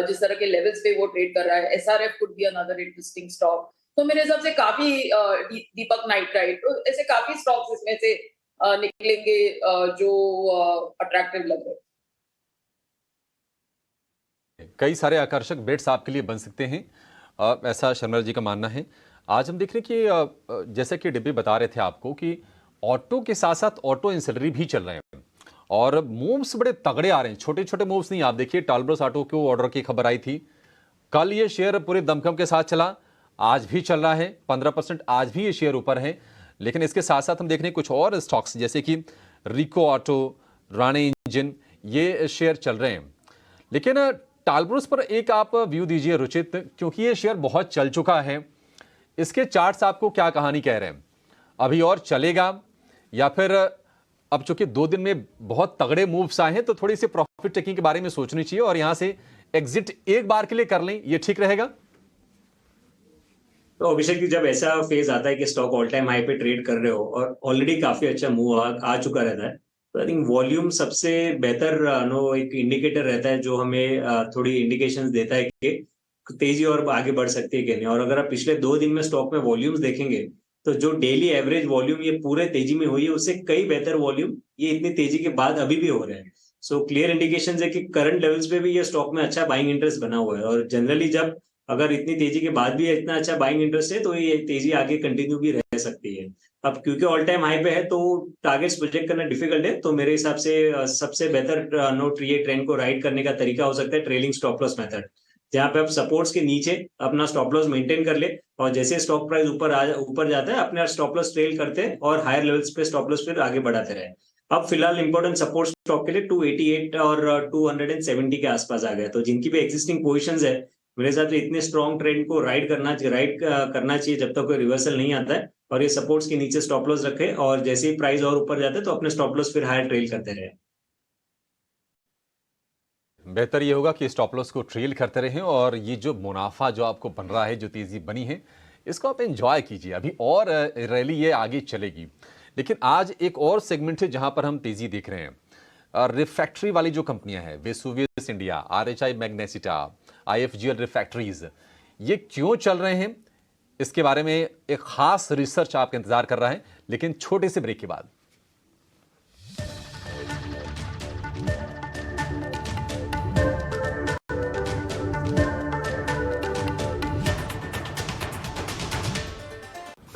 जिस तरह के लेवल्स पे वो ट्रेड कर रहा है। SRF could be another interesting stock. तो मेरे हिसाब से काफी दीपक नाइट्राइट, तो ऐसे काफी स्टॉक्स इसमें से निकलेंगे जो अट्रैक्टिव लग रहे हैं। कई सारे आकर्षक बेट्स आपके लिए बन सकते हैं, ऐसा शर्मिला जी का मानना है। आज हम देख रहे हैं कि जैसे कि डिब्बे बता रहे थे आपको कि ऑटो के साथ साथ ऑटो इंसिलरी भी चल रहे हैं और मूव्स बड़े तगड़े आ रहे हैं, छोटे छोटे मूव्स नहीं। आप देखिए टालब्रोस ऑटो को ऑर्डर की खबर आई थी, कल ये शेयर पूरे दमखम के साथ चला, आज भी चल रहा है 15%, आज भी ये शेयर ऊपर है। लेकिन इसके साथ साथ हम देख रहे हैं कुछ और स्टॉक्स जैसे कि रिको ऑटो, राणे इंजन, ये शेयर चल रहे हैं। लेकिन टालब्रुस पर एक आप व्यू दीजिए रुचित, क्योंकि ये शेयर बहुत चल चुका है। इसके चार्ट्स आपको क्या कहानी कह रहे हैं? अभी और चलेगा या फिर अब चूंकि 2 दिन में बहुत तगड़े मूव्स आए हैं तो थोड़ी सी प्रॉफिट टेकिंग के बारे में सोचनी चाहिए और यहां से एग्जिट एक बार के लिए कर लें, ये ठीक रहेगा? तो अभिषेक जी, जब ऐसा फेज आता है कि स्टॉक ऑल टाइम हाई पे ट्रेड कर रहे हो और ऑलरेडी काफी अच्छा मूव आ चुका रहता है, तो आई थिंक वॉल्यूम सबसे बेहतर एक इंडिकेटर रहता है जो हमें थोड़ी इंडिकेशंस देता है कि तेजी और आगे बढ़ सकती है कि नहीं। और अगर आप पिछले 2 दिन में स्टॉक में वॉल्यूम्स देखेंगे तो जो डेली एवरेज वॉल्यूम ये पूरे तेजी में हुई है उससे कई बेहतर वॉल्यूम ये इतनी तेजी के बाद अभी भी हो रहे हैं। सो क्लियर इंडिकेशन है कि करंट लेवल्स पे भी ये स्टॉक में अच्छा बाइंग इंटरेस्ट बना हुआ है। और जनरली जब अगर इतनी तेजी के बाद भी इतना अच्छा बाइंग इंटरेस्ट है तो ये तेजी आगे कंटिन्यू भी रह सकती है। अब क्योंकि ऑल टाइम हाई पे है तो टारगेट्स प्रोजेक्ट करना डिफिकल्ट है, तो मेरे हिसाब से सबसे बेहतर ये ट्रेंड को राइड करने का तरीका हो सकता है ट्रेलिंग स्टॉप लॉस मेथड, जहां पे आप सपोर्ट्स के नीचे अपना स्टॉप लॉस मेंटेन कर ले और जैसे स्टॉक प्राइस ऊपर जाता है अपने स्टॉप लॉस ट्रेल करते हैं और हायर लेवल्स पे स्टॉप लॉस फिर आगे बढ़ाते रहे। अब फिलहाल इंपॉर्टेंट सपोर्ट स्टॉक के लिए 288 और 270 के आसपास आ गए, तो जिनकी भी एग्जिस्टिंग पोजीशंस है मेरे हिसाब से इतने स्ट्रॉन्ग ट्रेंड को राइड करना चाहिए जब तक कोई रिवर्सल नहीं आता है और ये सपोर्ट्स के नीचे स्टॉप लॉस रखे और जैसे ही प्राइस और ऊपर जाता है तो अपने स्टॉप लॉस फिर हायर ट्रेल करते रहे। बेहतर ये होगा कि स्टॉप लॉस को ट्रेल करते रहें और ये जो मुनाफा जो आपको बन रहा है, जो तेजी बनी है, इसको आप एंजॉय कीजिए। अभी और रैली ये आगे चलेगी। लेकिन आज एक और सेगमेंट है जहां पर हम तेजी देख रहे हैं। रिफैक्ट्री वाली जो कंपनियां हैं, Vesuvius India, RHI Magnesita, IFGL refractories, ये क्यों चल रहे हैं इसके बारे में एक खास रिसर्च आपका इंतजार कर रहा है, लेकिन छोटे से ब्रेक के बाद।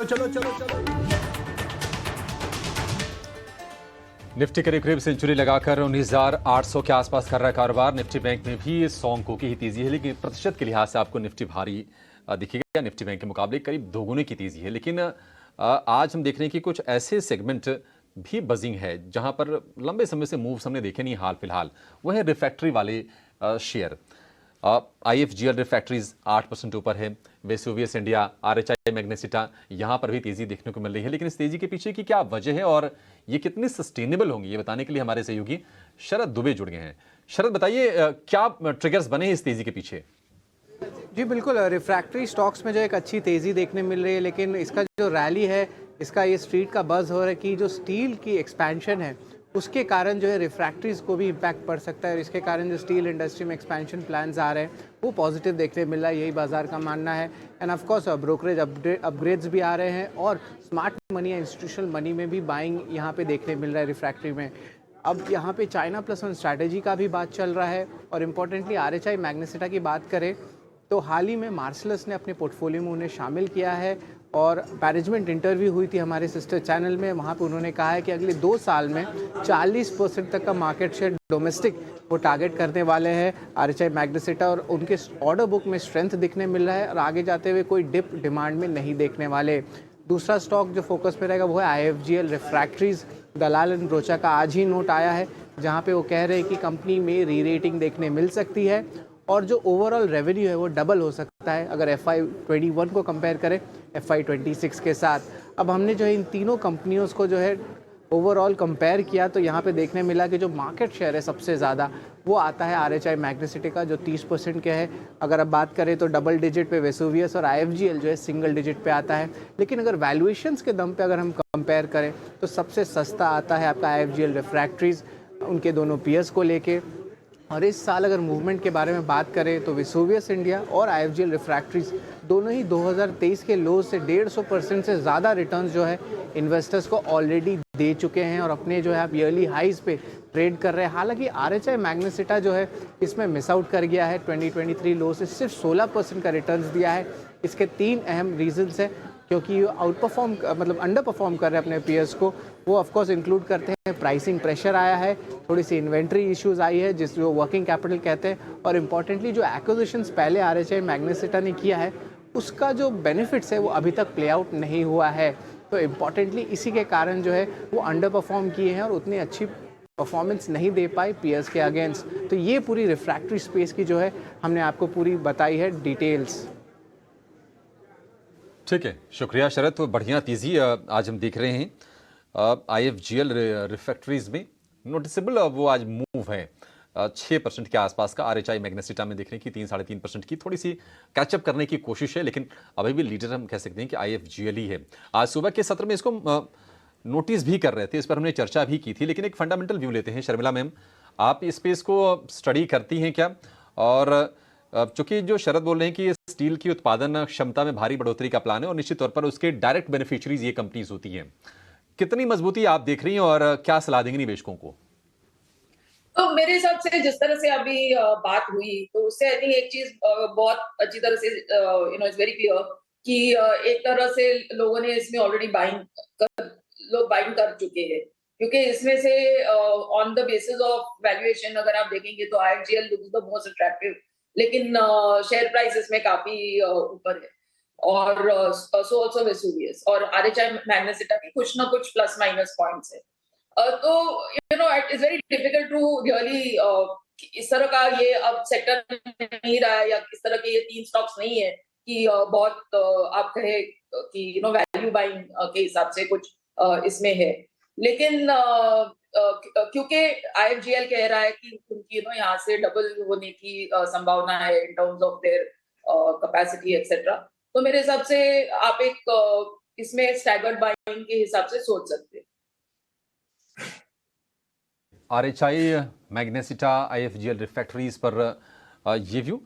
चलो चलो चलो। निफ्टी करीब करीब सेंचुरी लगाकर 19,800 के आसपास कर रहा है कारोबार। निफ्टी बैंक में भी सॉन्ग की ही तेजी है, लेकिन प्रतिशत के लिहाज से आपको निफ्टी भारी दिखेगा। निफ्टी बैंक के मुकाबले करीब दोगुने की तेजी है। लेकिन आज हम देख रहे हैं कि कुछ ऐसे सेगमेंट भी बजिंग है जहां पर लंबे समय से मूव्स हमने देखे नहीं हाल फिलहाल। वह है रिफैक्ट्री वाले शेयर। आईएफजीएल रिफैक्ट्रीज 8% ऊपर है, वेसुवियस इंडिया, आरएचआई मैग्नेसिटा, यहां पर भी तेजी देखने को मिल रही है। लेकिन इस तेजी के पीछे की क्या वजह है और ये कितनी सस्टेनेबल होंगी, ये बताने के लिए हमारे सहयोगी शरद दुबे जुड़ गए हैं। शरद, बताइए क्या ट्रिगर्स बने हैं इस तेजी के पीछे? जी बिल्कुल, रिफ्रैक्टरी स्टॉक्स में जो एक अच्छी तेज़ी देखने मिल रही है, लेकिन इसका जो रैली है, इसका ये स्ट्रीट का बज़ हो रहा है कि जो स्टील की एक्सपेंशन है उसके कारण जो है रिफ्रैक्टरीज को भी इम्पैक्ट पड़ सकता है और इसके कारण जो स्टील इंडस्ट्री में एक्सपेंशन प्लान्स आ रहे हैं वो पॉजिटिव देखने मिल रहा है, यही बाजार का मानना है। End of course brokerage upgrades भी आ रहे हैं और स्मार्ट मनी या इंस्टीट्यूशनल मनी में भी बाइंग यहाँ पे देखने मिल रहा है रिफ्रैक्टरी में। अब यहाँ पे चाइना प्लस वन स्ट्रैटेजी का भी बात चल रहा है और इम्पोर्टेंटली आरएचआई मैग्नेसिटा की बात करें तो हाल ही में मार्सलस ने अपने पोर्टफोलियो में उन्हें शामिल किया है और मैनेजमेंट इंटरव्यू हुई थी हमारे सिस्टर चैनल में। वहाँ पे उन्होंने कहा है कि अगले 2 साल में 40% तक का मार्केट शेयर डोमेस्टिक वो टारगेट करने वाले हैं आरएचआई मैग्नेसिटा और उनके ऑर्डर बुक में स्ट्रेंथ दिखने मिल रहा है और आगे जाते हुए कोई डिप डिमांड में नहीं देखने वाले। दूसरा स्टॉक जो फोकस पे रहेगा वो है आईएफजीएल रिफ्रैक्ट्रीज। दलाल एंड ब्रोचा का आज ही नोट आया है जहाँ पे वो कह रहे हैं कि कंपनी में री रेटिंग देखने मिल सकती है और जो ओवरऑल रेवेन्यू है वो डबल हो सकता है अगर FY21 को कंपेयर करें FY26 के साथ। अब हमने जो है इन तीनों कंपनियों को जो है ओवरऑल कंपेयर किया तो यहाँ पे देखने मिला कि जो मार्केट शेयर है सबसे ज़्यादा वो आता है आरएचआई मैग्नेसिटा का जो 30% के है। अगर आप बात करें तो डबल डिजिट पे वेसुवियस और आईएफजीएल जो है सिंगल डिजिट पे आता है। लेकिन अगर वैल्यूएशंस के दम पे अगर हम कंपेयर करें तो सबसे सस्ता आता है आपका आईएफजीएल रिफ्रैक्ट्रीज उनके दोनों पीयर्स को लेके। और इस साल अगर मूवमेंट के बारे में बात करें तो वेसुवियस इंडिया और आईएफजीएल रिफ्रैक्ट्रीज दोनों ही 2023 के लो से 150% से ज़्यादा रिटर्न्स जो है इन्वेस्टर्स को ऑलरेडी दे चुके हैं और अपने जो है आप ईयरली हाइज पे ट्रेड कर रहे हैं। हालांकि आरएचआई मैग्नेसिटा जो है इसमें मिस आउट कर गया है, 2023 लो से सिर्फ 16% का रिटर्न्स दिया है। इसके 3 अहम रीजंस है। क्योंकि आउट परफॉर्म मतलब अंडर परफॉर्म कर रहे हैं अपने पीयर्स को, वो ऑफकोर्स इंक्लूड करते हैं प्राइसिंग प्रेशर आया है, थोड़ी सी इन्वेंट्री इश्यूज आई है जिसको वर्किंग कैपिटल कहते हैं, और इम्पॉर्टेंटली जो एक्विजिशंस पहले RHI मैग्नेसिटा ने किया है उसका जो बेनिफिट्स है वो अभी तक प्ले आउट नहीं हुआ है। तो इम्पॉर्टेंटली इसी के कारण जो है वो अंडर परफॉर्म किए हैं और उतनी अच्छी परफॉर्मेंस नहीं दे पाए पीयर्स के अगेंस्ट। तो ये पूरी रिफ्रैक्टरी स्पेस की जो है हमने आपको पूरी बताई है डिटेल्स। ठीक है, शुक्रिया शरद। तो बढ़िया तेजी आज हम देख रहे हैं IFGL रिफैक्ट्रीज में नोटिसेबल वो आज मूव है 6% के आसपास का। RHI मैग्नेसिटा में देख रहे हैं कि 3-3.5% की थोड़ी सी कैचअप करने की कोशिश है, लेकिन अभी भी लीडर हम कह सकते हैं कि IFGL ही है। आज सुबह के सत्र में इसको नोटिस भी कर रहे थे, इस पर हमने चर्चा भी की थी, लेकिन एक फंडामेंटल व्यू लेते हैं। शर्मिला मैम, आप इस स्पेस को स्टडी करती हैं क्या? और चूंकि जो शरद बोल रहे हैं कि स्टील की उत्पादन क्षमता में भारी बढ़ोतरी का प्लान है और निश्चित तौर पर उसके डायरेक्ट बेनिफिशियरीज ये कंपनीज होती हैं, कितनी मजबूती आप देख रही हैं और क्या सलाह देंगे निवेशकों को? तो मेरे हिसाब से जिस तरह से अभी बात हुई, तो उससे आई थिंक एक चीज बहुत अच्छी तरह से इट्स वेरी क्लियर कि एक तरह से लोगों ने इसमें ऑलरेडी बाइंग कर चुके हैं, क्योंकि इसमें से on the basis of valuation अगर आप देखेंगे तो IFGL looks the most attractive, लेकिन शेयर प्राइस इसमें काफी ऊपर है, और सो आल्सो वेसुवियस और RHI मैग्नेसिटा की कुछ ना कुछ प्लस माइनस पॉइंट्स है। तो it is very difficult to really इस तरह का ये अब सेक्टर नहीं रहा है, या इस तरह के ये 3 स्टॉक्स नहीं है कि बहुत आप कहे कि वैल्यू बाइंग के हिसाब से कुछ इसमें है। लेकिन क्योंकि IFGL कह रहा है कि उनकी यहाँ से डबल होने की संभावना है in terms of their capacity etcetera, तो मेरे हिसाब से आप एक इसमें स्टैगर्ड बाइंग के हिसाब से सोच सकते हैं। RHI मैग्नेसिटा IFGL रिफैक्ट्रीज पर ये व्यू।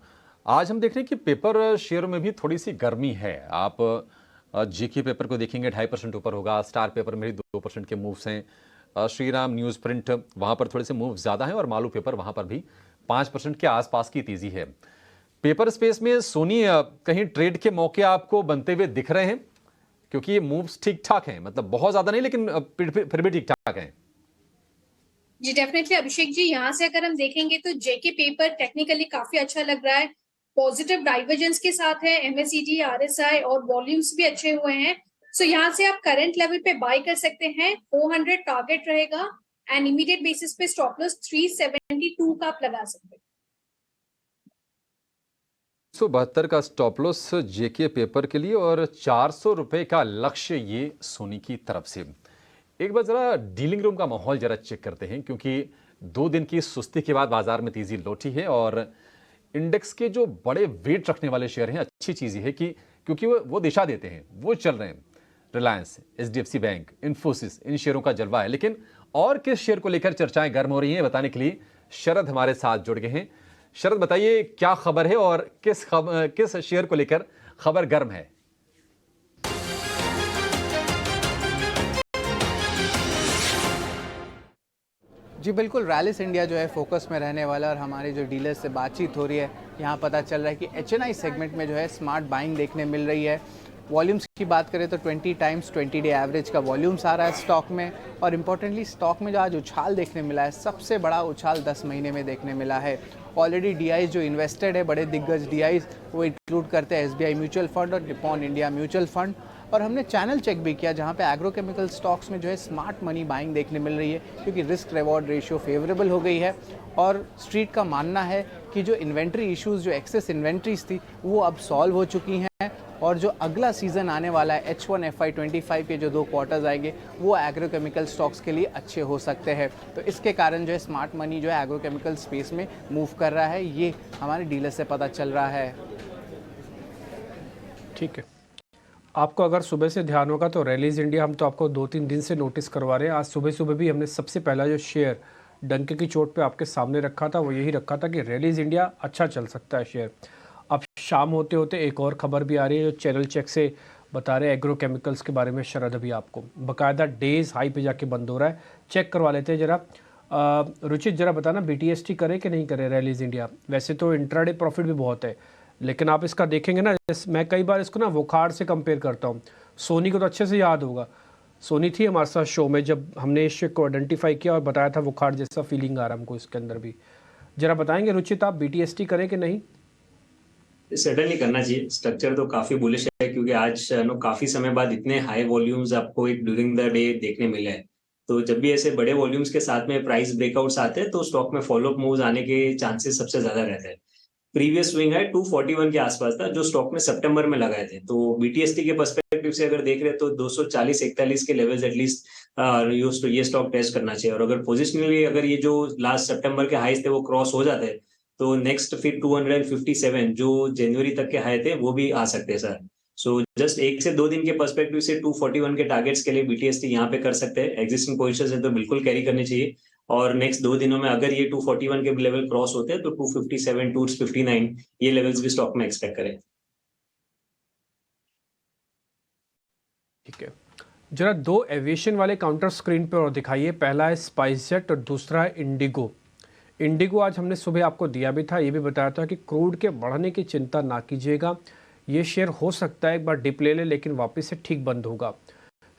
आज हम देख रहे हैं कि पेपर शेयर में भी थोड़ी सी गर्मी है। आप JK पेपर को देखेंगे 2.5% ऊपर होगा, स्टार पेपर में भी 2% के मूव्स हैं, श्रीराम न्यूज़ प्रिंट वहाँ पर थोड़े से मूव ज़्यादा हैं, और मालू पेपर वहाँ पर भी 5% के आसपास की तेज़ी है। पेपर स्पेस में सोनी कहीं ट्रेड के मौके आपको बनते हुए दिख रहे हैं? क्योंकि ये मूव्स ठीक ठाक हैं, मतलब बहुत ज़्यादा नहीं, लेकिन फिर भी ठीक ठाक हैं। जी डेफिनेटली अभिषेक जी, यहाँ से अगर हम देखेंगे तो JK पेपर टेक्निकली काफी अच्छा लग रहा है, पॉजिटिव डाइवर्जेंस के साथ है, MACD RSI और वॉल्यूम्स भी अच्छे हुए हैं। सो यहाँ से आप करंट लेवल पे बाय कर सकते हैं, 400 टारगेट रहेगा, एंड इमीडिएट बेसिस पे स्टॉप लॉस 372 का आप लगा सकते हैं। 172 का स्टॉप लॉस JK पेपर के लिए और 400 रुपए का लक्ष्य ये सोनी की तरफ से। एक बार जरा डीलिंग रूम का माहौल जरा चेक करते हैं, क्योंकि 2 दिन की सुस्ती के बाद बाजार में तेजी लौटी है, और इंडेक्स के जो बड़े वेट रखने वाले शेयर हैं, अच्छी चीज़ है कि क्योंकि वो दिशा देते हैं, वो चल रहे हैं। रिलायंस, HDFC बैंक, इन्फोसिस, इन शेयरों का जलवा है। लेकिन और किस शेयर को लेकर चर्चाएं गर्म हो रही हैं, बताने के लिए शरद हमारे साथ जुड़ गए हैं। शरद, बताइए क्या खबर है और किस शेयर को लेकर खबर गर्म है? जी बिल्कुल, रैलिस इंडिया जो है फोकस में रहने वाला, और हमारे जो डीलर्स से बातचीत हो रही है यहाँ पता चल रहा है कि HNI सेगमेंट में जो है स्मार्ट बाइंग देखने मिल रही है। वॉल्यूम्स की बात करें तो 20 टाइम्स 20 डे एवरेज का वॉल्यूम्स आ रहा है स्टॉक में, और इम्पोर्टेंटली स्टॉक में जो आज उछाल देखने मिला है, सबसे बड़ा उछाल 10 महीने में देखने मिला है। ऑलरेडी DIs जो इन्वेस्टेड है, बड़े दिग्गज DIs, वो इंक्लूड करते हैं SBI म्यूचुअल फंड और निप्पॉन इंडिया म्यूचुअल फंड। और हमने चैनल चेक भी किया जहाँ पे एग्रोकेमिकल स्टॉक्स में जो है स्मार्ट मनी बाइंग देखने मिल रही है, क्योंकि रिस्क रिवॉर्ड रेशियो फेवरेबल हो गई है, और स्ट्रीट का मानना है कि जो इन्वेंट्री इश्यूज, जो एक्सेस इन्वेंट्रीज थी, वो अब सॉल्व हो चुकी हैं, और जो अगला सीज़न आने वाला है H1 FY25 के जो 2 क्वार्टर्स आएंगे, वो एग्रोकेमिकल स्टॉक्स के लिए अच्छे हो सकते हैं। तो इसके कारण जो है स्मार्ट मनी जो है एग्रोकेमिकल स्पेस में मूव कर रहा है, ये हमारे डीलर से पता चल रहा है। ठीक है, आपको अगर सुबह से ध्यान होगा तो रैलीज इंडिया हम तो आपको 2-3 दिन से नोटिस करवा रहे हैं। आज सुबह सुबह भी हमने सबसे पहला जो शेयर डंके की चोट पे आपके सामने रखा था, वो यही रखा था कि रैलीज इंडिया अच्छा चल सकता है शेयर। अब शाम होते होते एक और खबर भी आ रही है जो चैनल चेक से बता रहे हैं एग्रोकेमिकल्स के बारे में। शरद अभी आपको बकायदा डेज हाई पे जाके बंद हो रहा है, चेक करवा लेते हैं जरा। रुचित जरा बताना BTST करे कि नहीं करे रैलीज इंडिया? वैसे तो इंट्राडे प्रॉफिट भी बहुत है, लेकिन आप इसका देखेंगे ना, मैं कई बार इसको ना वोखार से कंपेयर करता हूँ। सोनी को तो अच्छे से याद होगा, सोनी थी हमारे साथ शो में जब हमने इस शेयर को आइडेंटिफाई किया और बताया था, वो खाट जैसा फीलिंग आ रहा हमको इसके अंदर भी। जरा बताएंगे रुचित, आप BTST करें कि नहीं? सर्टेनली करना चाहिए। स्ट्रक्चर तो काफी बुलिश है क्योंकि आज काफी समय बाद इतने हाई वॉल्यूम्स आपको एक ड्यूरिंग द डे देखने मिले हैं। तो जब भी ऐसे बड़े वॉल्यूम्स के साथ में प्राइस ब्रेकआउट्स आते हैं तो स्टॉक में फॉलोअप मूव्स आने के चांसेस सबसे ज्यादा रहते हैं। प्रीवियस स्विंग है 241 के आसपास था जो स्टॉक में सितंबर में लगाए थे। तो BTST के पर्सपेक्टिव से अगर देख रहे हैं तो 240-41 के लेवल्स एटलीस्ट ये स्टॉक टेस्ट करना चाहिए। और अगर पोजिशनली अगर ये जो लास्ट सितंबर के हाईस थे वो क्रॉस हो जाते हैं तो नेक्स्ट फिर 257 जो जनवरी तक के हाई थे वो भी आ सकते हैं सर। सो जस्ट 1 से 2 दिन के पर्सपेक्टिव से 241 के टारगेट्स के लिए BTST यहाँ पे कर सकते हैं। एग्जिस्टिंग पोजीशंस है तो बिल्कुल कैरी करनी चाहिए। और नेक्स्ट 2 दिनों में अगर ये 241 के लेवल क्रॉस होते हैं तो 257, 259 ये लेवल्स भी स्टॉक में एक्सपेक्ट करें। ठीक है, जरा 2 एविएशन वाले काउंटर स्क्रीन पर और दिखाइए। पहला है स्पाइसजेट और दूसरा है इंडिगो। इंडिगो आज हमने सुबह आपको दिया भी था, ये भी बताया था कि क्रूड के बढ़ने की चिंता ना कीजिएगा, ये शेयर हो सकता है एक बार डिप ले ले लेकिन वापस से ठीक बंद होगा।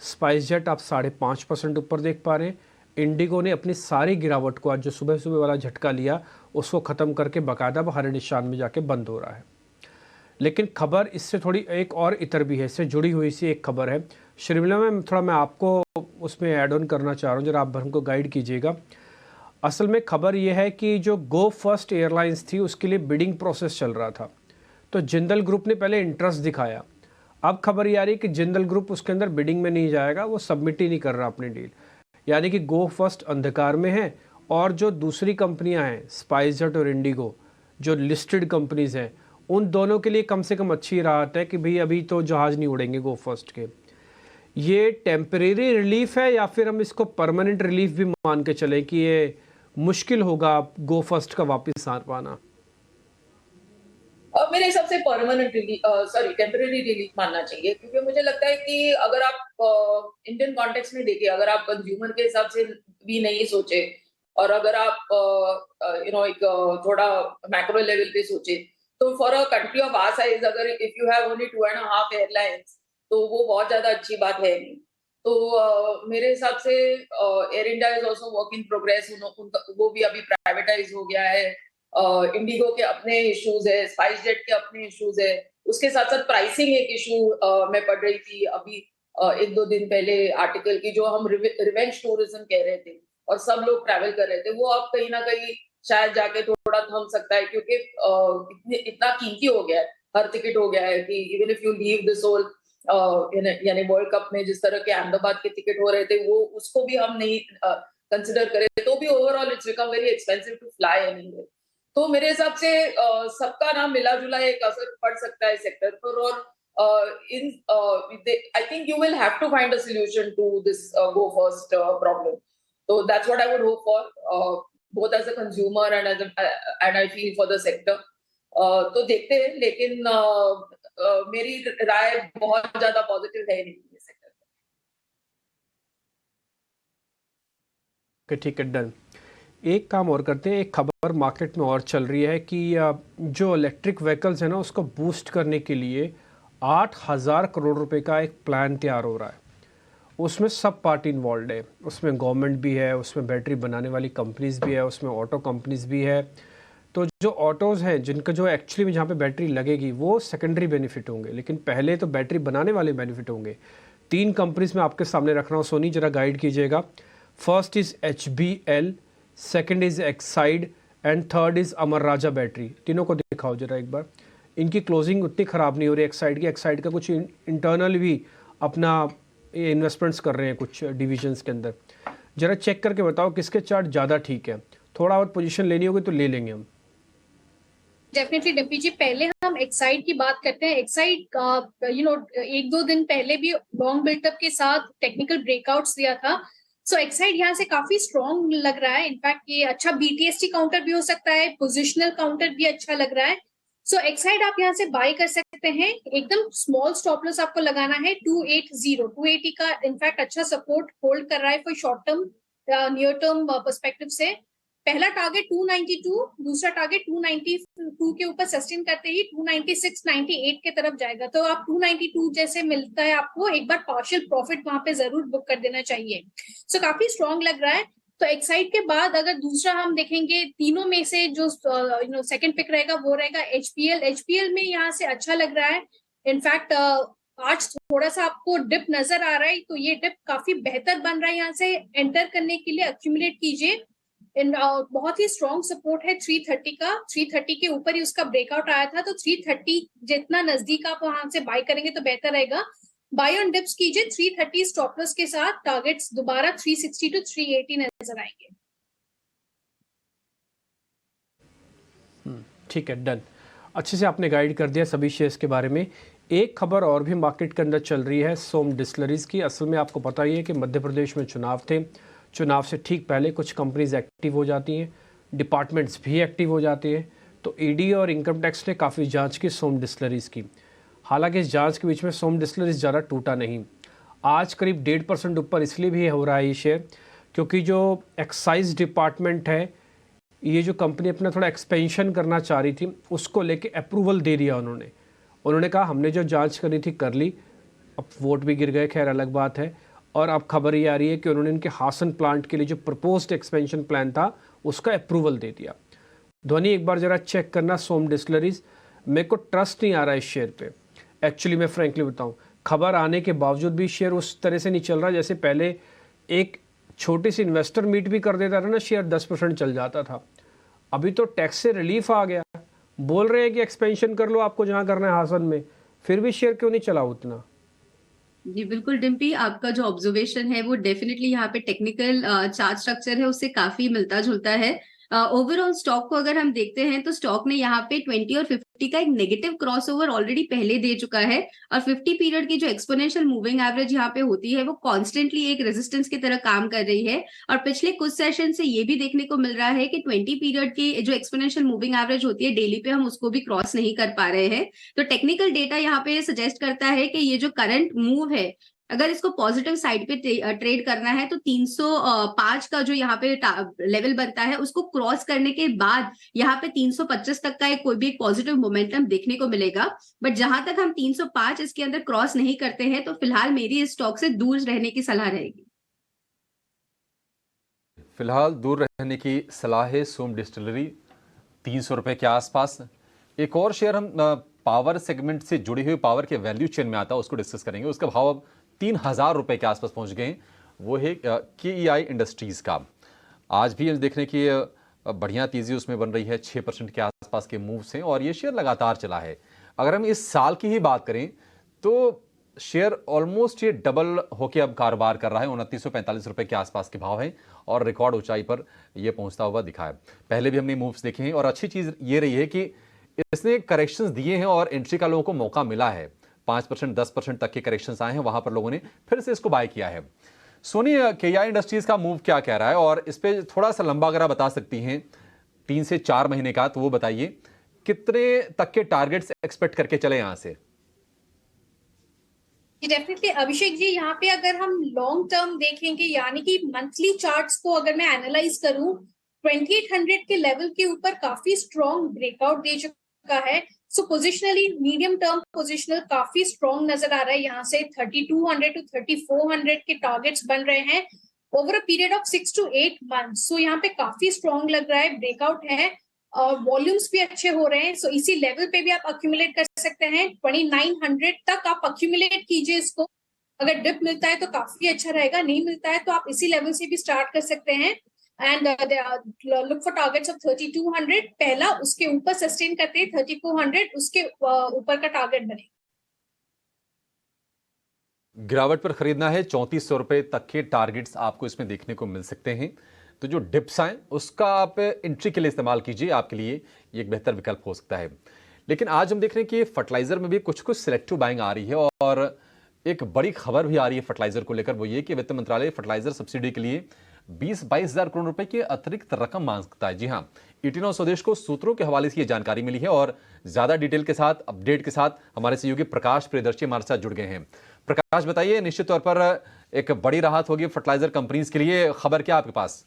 स्पाइसजेट आप 5.5% ऊपर देख पा रहे हैं। इंडिगो ने अपनी सारी गिरावट को आज जो सुबह सुबह वाला झटका लिया उसको ख़त्म करके बाकायदा हरे निशान में जाके बंद हो रहा है। लेकिन खबर इससे थोड़ी एक और इतर भी है, इससे जुड़ी हुई सी एक खबर है श्रीमिला में, थोड़ा मैं आपको उसमें ऐड ऑन करना चाह रहा हूँ, जरा आप हमको गाइड कीजिएगा। असल में खबर यह है कि जो गो फर्स्ट एयरलाइंस थी उसके लिए बिडिंग प्रोसेस चल रहा था, तो जिंदल ग्रुप ने पहले इंटरेस्ट दिखाया। अब खबर ये आ रही है कि जिंदल ग्रुप उसके अंदर बिडिंग में नहीं जाएगा, वो सबमिट ही नहीं कर रहा अपनी डील, यानी कि गो फर्स्ट अंधकार में है। और जो दूसरी कंपनियां हैं स्पाइसजेट और इंडिगो जो लिस्टेड कंपनीज हैं, उन दोनों के लिए कम से कम अच्छी राहत है कि भाई अभी तो जहाज़ नहीं उड़ेंगे गो फर्स्ट के। ये टेम्परेरी रिलीफ है या फिर हम इसको परमानेंट रिलीफ भी मान के चले कि ये मुश्किल होगा गो फर्स्ट का वापस आ पाना? मेरे हिसाब से टेम्परेरी रिलीफ मानना चाहिए, क्योंकि मुझे लगता है कि अगर आप इंडियन कॉन्टेक्स्ट में देखें, अगर आप कंज्यूमर के हिसाब से भी नहीं सोचे और अगर आप एक थोड़ा मैक्रो लेवल पे सोचे, तो for a country of our size अगर if you have only 2.5 airlines तो वो बहुत ज्यादा अच्छी बात है नहीं। तो मेरे हिसाब से air India is also work in progress, वो भी अभी प्राइवेटाइज हो गया है। इंडिगो के अपने इश्यूज है, स्पाइसजेट के अपने इश्यूज है, उसके साथ साथ प्राइसिंग एक इशू मैं पढ़ रही थी अभी 1-2 दिन पहले आर्टिकल की, जो हम रिवेंज टूरिज्म कह रहे थे और सब लोग ट्रैवल कर रहे थे, वो अब कहीं ना कहीं शायद जाके थोड़ा थम सकता है, क्योंकि इतना कीमती हो गया है, हर टिकट हो गया है कि even if you leave this whole यानी वर्ल्ड कप में जिस तरह के अहमदाबाद के टिकट हो रहे थे वो उसको भी हम नहीं कंसिडर करें तो भी overall it's become very expensive to fly anywhere. तो मेरे हिसाब से सबका ना मिला जुला एक असर पड़ सकता है सेक्टर पर, और I think you will have to find a solution to this Go First problem. तो that's what I would hope for both as a consumer and I feel for the sector. तो देखते हैं, लेकिन मेरी राय बहुत ज्यादा पॉजिटिव है नहीं ये सेक्टर। ठीक है, डन। एक काम और करते हैं, एक खबर मार्केट में और चल रही है कि जो इलेक्ट्रिक व्हीकल्स है ना उसको बूस्ट करने के लिए 8,000 करोड़ रुपए का एक प्लान तैयार हो रहा है। उसमें सब पार्टी इन्वॉल्व है, उसमें गवर्नमेंट भी है, उसमें बैटरी बनाने वाली कंपनीज भी है, उसमें ऑटो कंपनीज भी है। तो जो ऑटोज़ हैं जिनका जो एक्चुअली में जहाँ पे बैटरी लगेगी वो सेकेंडरी बेनिफिट होंगे, लेकिन पहले तो बैटरी बनाने वाले बेनिफिट होंगे। 3 कंपनीज में आपके सामने रख रहा हूँ, सोनी जरा गाइड कीजिएगा। First is HBL, second is Exide and third is Amar Raja battery. तीनों को दिखाओ जरा एक बार। इनकी क्लोजिंग उतनी ख़राब नहीं हो रही एक्साइड का कुछ इंटरनल भी अपना इन्वेस्टमेंट्स कर रहे हैं कुछ डिविजन्स के अंदर। जरा चेक करके बताओ किसके चार्ट ज़्यादा ठीक है। थोड़ा और पोजीशन लेनी होगी तो ले लेंगे हम। डेफिनेटली डब्बी जी, पहले हम एक्साइड की बात करते हैं। एक्साइड 1-2 दिन पहले भी लॉन्ग बिल्टअप के साथ टेक्निकल ब्रेकआउट्स दिया था। सो एक्साइड यहाँ से काफी स्ट्रॉन्ग लग रहा है। इनफैक्ट ये अच्छा BTST काउंटर भी हो सकता है, पोजिशनल काउंटर भी अच्छा लग रहा है। सो एक्साइड आप यहाँ से बाय कर सकते हैं। एकदम स्मॉल स्टॉप लॉस आपको लगाना है 280 का। इनफैक्ट अच्छा सपोर्ट होल्ड कर रहा है for short term near term perspective से। पहला टारगेट 292, दूसरा टारगेट 292 के ऊपर सस्टेन करते ही 296, 98 के तरफ जाएगा। तो आप 292 जैसे मिलता है आपको, एक बार पार्शियल प्रॉफिट वहां पे जरूर बुक कर देना चाहिए। सो काफी स्ट्रॉन्ग लग रहा है। तो एक्साइड के बाद अगर दूसरा हम देखेंगे, तीनों में से जो सेकंड पिक रहेगा वो रहेगा एचपीएल। एचपीएल में यहाँ से अच्छा लग रहा है। इनफैक्ट आज थोड़ा सा आपको डिप नजर आ रहा है, तो ये डिप काफी बेहतर बन रहा है। यहाँ से एंटर करने के लिए अक्यूमुलेट कीजिए। बहुत ही स्ट्रॉन्ग सपोर्ट है 330 का। 330 के ऊपर ही उसका ब्रेकआउट आया था, तो 330 जितना नजदीक आप वहां से बाय करेंगे तो बेहतर रहेगा। बाय ऑन डिप्स कीजिए 330 स्टॉप लॉस के साथ। टारगेट्स दोबारा 360 टू 380 नजर आएंगे। ठीक है, डन। अच्छे से आपने गाइड कर दिया सभी शेयर्स के बारे में। एक खबर और भी मार्केट के अंदर चल रही है सोम डिस्टिलरीज की। असल में आपको पता ही है कि मध्य प्रदेश में चुनाव थे। चुनाव से ठीक पहले कुछ कंपनीज एक्टिव हो जाती हैं, डिपार्टमेंट्स भी एक्टिव हो जाती हैं। तो ईडी और इनकम टैक्स ने काफ़ी जांच की सोम डिस्टिलरीज की। हालांकि इस जांच के बीच में सोम डिस्टिलरीज ज़्यादा टूटा नहीं। आज करीब 1.5% ऊपर इसलिए भी हो रहा है ये शेयर, क्योंकि जो एक्साइज डिपार्टमेंट है, ये जो कंपनी अपना थोड़ा एक्सपेंशन करना चाह रही थी, उसको लेके अप्रूवल दे दिया उन्होंने कहा हमने जो जांच करनी थी कर ली। अब वोट भी गिर गए, खैर अलग बात है। और अब खबर ये आ रही है कि उन्होंने इनके हासन प्लांट के लिए जो प्रपोज्ड एक्सपेंशन प्लान था उसका अप्रूवल दे दिया। ध्वनि एक बार ज़रा चेक करना सोम डिस्टिलरीज। मेरे को ट्रस्ट नहीं आ रहा है इस शेयर पे। एक्चुअली मैं फ्रेंकली बताऊँ, खबर आने के बावजूद भी शेयर उस तरह से नहीं चल रहा जैसे पहले एक छोटी सी इन्वेस्टर मीट भी कर देता था ना, शेयर 10% चल जाता था। अभी तो टैक्स से रिलीफ आ गया, बोल रहे हैं कि एक्सपेंशन कर लो आपको जहां करना है हासन में, फिर भी शेयर क्यों नहीं चला उतना? जी बिल्कुल डिम्पी, आपका जो ऑब्जर्वेशन है वो डेफिनेटली यहाँ पे टेक्निकल चार्ट स्ट्रक्चर है उससे काफी मिलता जुलता है। ओवरऑल स्टॉक को अगर हम देखते हैं तो स्टॉक ने यहाँ पे 20 और 50 का एक नेगेटिव क्रॉसओवर ऑलरेडी पहले दे चुका है। और 50 पीरियड की जो एक्सपोनेंशियल मूविंग एवरेज यहाँ पे होती है वो कॉन्स्टेंटली एक रेजिस्टेंस की तरह काम कर रही है। और पिछले कुछ सेशन से ये भी देखने को मिल रहा है कि 20 पीरियड की जो एक्सपोनेंशियल मूविंग एवरेज होती है डेली पे हम उसको भी क्रॉस नहीं कर पा रहे हैं। तो टेक्निकल डेटा यहाँ पे सजेस्ट करता है कि ये जो करंट मूव है, अगर इसको पॉजिटिव साइड पे ट्रेड करना है तो 305 का जो यहाँ पे लेवल बनता है उसको क्रॉस करने के बाद यहाँ पे 325 तक का कोई भी एक पॉजिटिव मोमेंटम देखने को मिलेगा। बट जहां तक हम 305 इसके अंदर क्रॉस नहीं करते हैं तो फिलहाल मेरी इस स्टॉक से दूर रहने की सलाह रहेगी। फिलहाल दूर रहने की सलाह है सोम डिस्टिलरी, 300 रुपए के आसपास। एक और शेयर हम पावर सेगमेंट से जुड़ी हुई पावर के वैल्यू चेन में आता है, उसको डिस्कस करेंगे। उसका भाव अब 3000 रुपए के आसपास पहुंच गए हैं। वो है KEI इंडस्ट्रीज का। आज भी देखने की बढ़िया तेजी उसमें बन रही है, 6% के आसपास के मूव्स हैं और ये शेयर लगातार चला है। अगर हम इस साल की ही बात करें तो शेयर ऑलमोस्ट ये डबल होके अब कारोबार कर रहा है। 2945 रुपए के आसपास के भाव हैं और रिकॉर्ड ऊंचाई पर ये पहुंचता हुआ दिखा है। पहले भी हमने मूव्स देखे हैं और अच्छी चीज ये रही है कि इसने करेक्शंस दिए हैं और एंट्री का लोगों को मौका मिला है। 5% 10% तक के करेक्शंस आए हैं, वहां पर लोगों ने फिर से इसको बाय किया है। सोनी, KEI इंडस्ट्रीज का मूव क्या कह रहा है और इस पे थोड़ा सा लंबा अगर आप बता सकती हैं 3 से 4 महीने का, तो वो बताइए कितने तक के टारगेट्स एक्सपेक्ट करके चले यहां से? डेफिनेटली अभिषेक जी, यहाँ पे अगर हम लॉन्ग टर्म देखेंगे यानी कि मंथली चार्ट्स को अगर मैं एनालाइज करूं, 2800 के लेवल के ऊपर काफी स्ट्रॉन्ग ब्रेकआउट दे चुका है। सो पोजिशनली मीडियम टर्म पोजिशनल काफी स्ट्रॉन्ग नजर आ रहा है। यहाँ से 3200 टू 3400 के टारगेट्स बन रहे हैं over a period of 6 to 8 months। सो यहाँ पे काफी स्ट्रॉन्ग लग रहा है, ब्रेकआउट है और वॉल्यूम्स भी अच्छे हो रहे हैं। सो इसी लेवल पे भी आप अक्यूमुलेट कर सकते हैं। 2900 तक आप अक्यूमुलेट कीजिए इसको। अगर डिप मिलता है तो काफी अच्छा रहेगा, नहीं मिलता है तो आप इसी लेवल से भी स्टार्ट कर सकते हैं। And look for targets of 3200 पहला, उसके ऊपर सस्टेन करते हैं 3400, उसके ऊपर का टारगेट बने। गिरावट पर खरीदना है, 3400 रुपए तक के टारगेट्स आपको इसमें देखने को मिल सकते हैं। तो जो डिप्स आए उसका आप एंट्री के लिए इस्तेमाल कीजिए, आपके लिए ये एक बेहतर विकल्प हो सकता है। लेकिन आज हम देख रहे हैं कि फर्टिलाइजर में भी कुछ कुछ सिलेक्टिव बाइंग आ रही है और एक बड़ी खबर भी आ रही है फर्टिलाइजर को लेकर। वो ये कि वित्त मंत्रालय फर्टिलाइजर सब्सिडी के लिए 20-22 हजार करोड़ रुपए की अतिरिक्त रकम मांग सकता है। जी हाँ, 18 स्वदेश को सूत्रों के हवाले से ये जानकारी मिली है और ज्यादा डिटेल के साथ, अपडेट के साथ हमारे सहयोगी प्रकाश प्रियदर्शी हमारे साथ जुड़ गए हैं। प्रकाश, बताइए, निश्चित तौर पर एक बड़ी राहत होगी फर्टिलाइजर कंपनीज के लिए, खबर क्या आपके पास?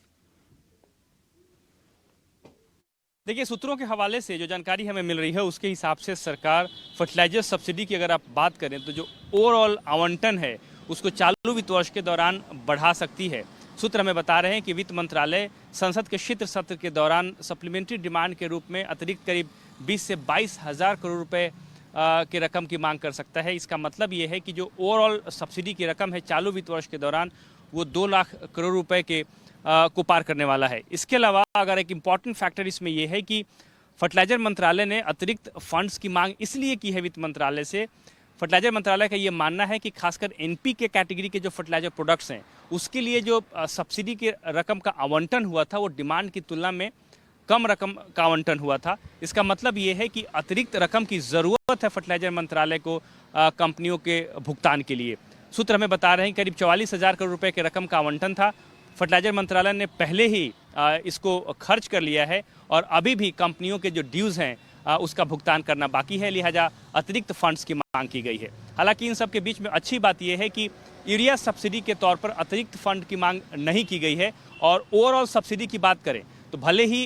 देखिए, सूत्रों के हवाले से जो जानकारी हमें मिल रही है उसके हिसाब से सरकार फर्टिलाइजर सब्सिडी की अगर आप बात करें तो जो ओवरऑल आवंटन है उसको चालू वित्त वर्ष के दौरान बढ़ा सकती है। सूत्र हमें बता रहे हैं कि वित्त मंत्रालय संसद के शीत सत्र के दौरान सप्लीमेंट्री डिमांड के रूप में अतिरिक्त करीब 20 से 22 हज़ार करोड़ रुपए की रकम की मांग कर सकता है। इसका मतलब ये है कि जो ओवरऑल सब्सिडी की रकम है चालू वित्त वर्ष के दौरान वो 2 लाख करोड़ रुपए के को पार करने वाला है। इसके अलावा अगर एक इम्पॉर्टेंट फैक्टर इसमें यह है कि फर्टिलाइजर मंत्रालय ने अतिरिक्त फंड्स की मांग इसलिए की है वित्त मंत्रालय से। फर्टिलाइजर मंत्रालय का ये मानना है कि खासकर एनपीके कैटेगरी के जो फर्टिलाइजर प्रोडक्ट्स हैं उसके लिए जो सब्सिडी की रकम का आवंटन हुआ था वो डिमांड की तुलना में कम रकम का आवंटन हुआ था। इसका मतलब ये है कि अतिरिक्त रकम की ज़रूरत है फर्टिलाइजर मंत्रालय को कंपनियों के भुगतान के लिए। सूत्र हमें बता रहे हैं करीब 44,000 करोड़ रुपए के रकम का आवंटन था। फर्टिलाइजर मंत्रालय ने पहले ही इसको खर्च कर लिया है और अभी भी कंपनियों के जो ड्यूज़ हैं उसका भुगतान करना बाकी है, लिहाजा अतिरिक्त फंड्स की मांग की गई है। हालांकि इन सब के बीच में अच्छी बात यह है कि यूरिया सब्सिडी के तौर पर अतिरिक्त फंड की मांग नहीं की गई है और ओवरऑल सब्सिडी की बात करें तो भले ही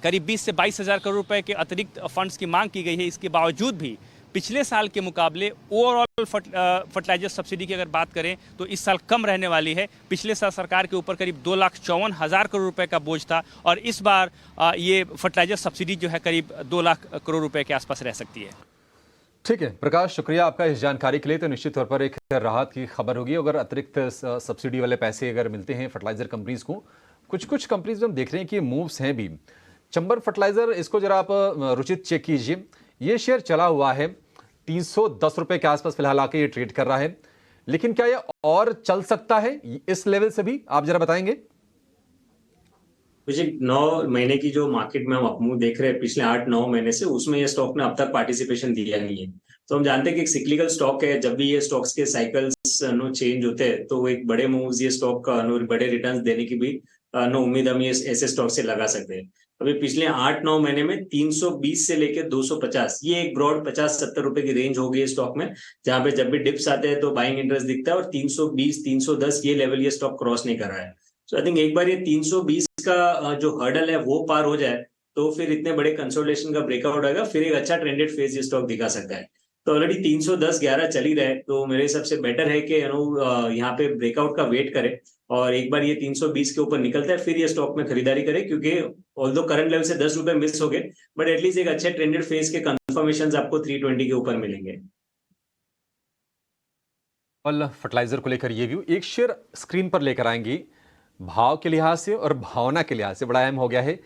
करीब 20 से 22 हज़ार करोड़ रुपए के अतिरिक्त फंड्स की मांग की गई है, इसके बावजूद भी पिछले साल के मुकाबले ओवरऑल फर्टिलाइजर सब्सिडी की अगर बात करें तो इस साल कम रहने वाली है। पिछले साल सरकार के ऊपर करीब 2,54,000 करोड़ रुपए का बोझ था और इस बार ये फर्टिलाइजर सब्सिडी जो है करीब 2 लाख करोड़ रुपए के आसपास रह सकती है। ठीक है प्रकाश, शुक्रिया आपका इस जानकारी के लिए। तो निश्चित तौर पर एक राहत की खबर होगी अगर अतिरिक्त सब्सिडी वाले पैसे अगर मिलते हैं फर्टिलाइजर कंपनीज को। कुछ कंपनीज में हम देख रहे हैं कि मूव्स हैं भी। चंबल फर्टिलाइजर, इसको जरा आप रुचित चेक कीजिए, ये शेयर चला हुआ है 310 रुपए के आसपास फिलहाल आके ये ट्रेड कर रहा है, लेकिन क्या ये और चल सकता है इस लेवल से भी, आप जरा बताएंगे। मुझे 9 महीने की जो मार्केट में हम अपमूव देख रहे हैं पिछले 8-9 महीने से, उसमें ये स्टॉक ने अब तक पार्टिसिपेशन दिया नहीं है। तो हम जानते हैं कि एक सिक्लिकल स्टॉक है, जब भी ये स्टॉक्स के साइकिल्स चेंज होते हैं तो एक बड़े मूव्स ये स्टॉक बड़े रिटर्न्स देने की भी उम्मीद हम ये ऐसे स्टॉक से लगा सकते हैं। अभी पिछले 8-9 महीने में 320 से लेकर 250, ये एक ब्रॉड 50-70 रुपए की रेंज हो गई है स्टॉक में, जहां पे जब भी डिप्स आते हैं तो बाइंग इंटरेस्ट दिखता है और 320-310 ये लेवल ये स्टॉक क्रॉस नहीं कर रहा है। सो आई थिंक एक बार ये 320 का जो हर्डल है वो पार हो जाए तो फिर इतने बड़े कंसोलिडेशन का ब्रेकआउट आएगा, फिर एक अच्छा ट्रेंडेड फेज ये स्टॉक दिखा सकता है। तो ऑलरेडी 310-11 चल ही रहा है, तो मेरे हिसाब से बेटर है कि यहाँ पे ब्रेकआउट का वेट करे और एक बार ये 320 के ऊपर निकलता है फिर ये स्टॉक में खरीदारी करे, क्योंकि ऑल्दो करंट लेवल से 10 रुपए मिस हो गए बट एटलीस्ट एक अच्छे ट्रेंडेड फेज के कंफर्मेशंस आपको 320 के ऊपर मिलेंगे। फर्टिलाइजर को लेकर ये व्यू एक शेयर स्क्रीन पर लेकर आएंगी, भाव के लिहाज से और भावना के लिहाज से बड़ा अहम हो गया है।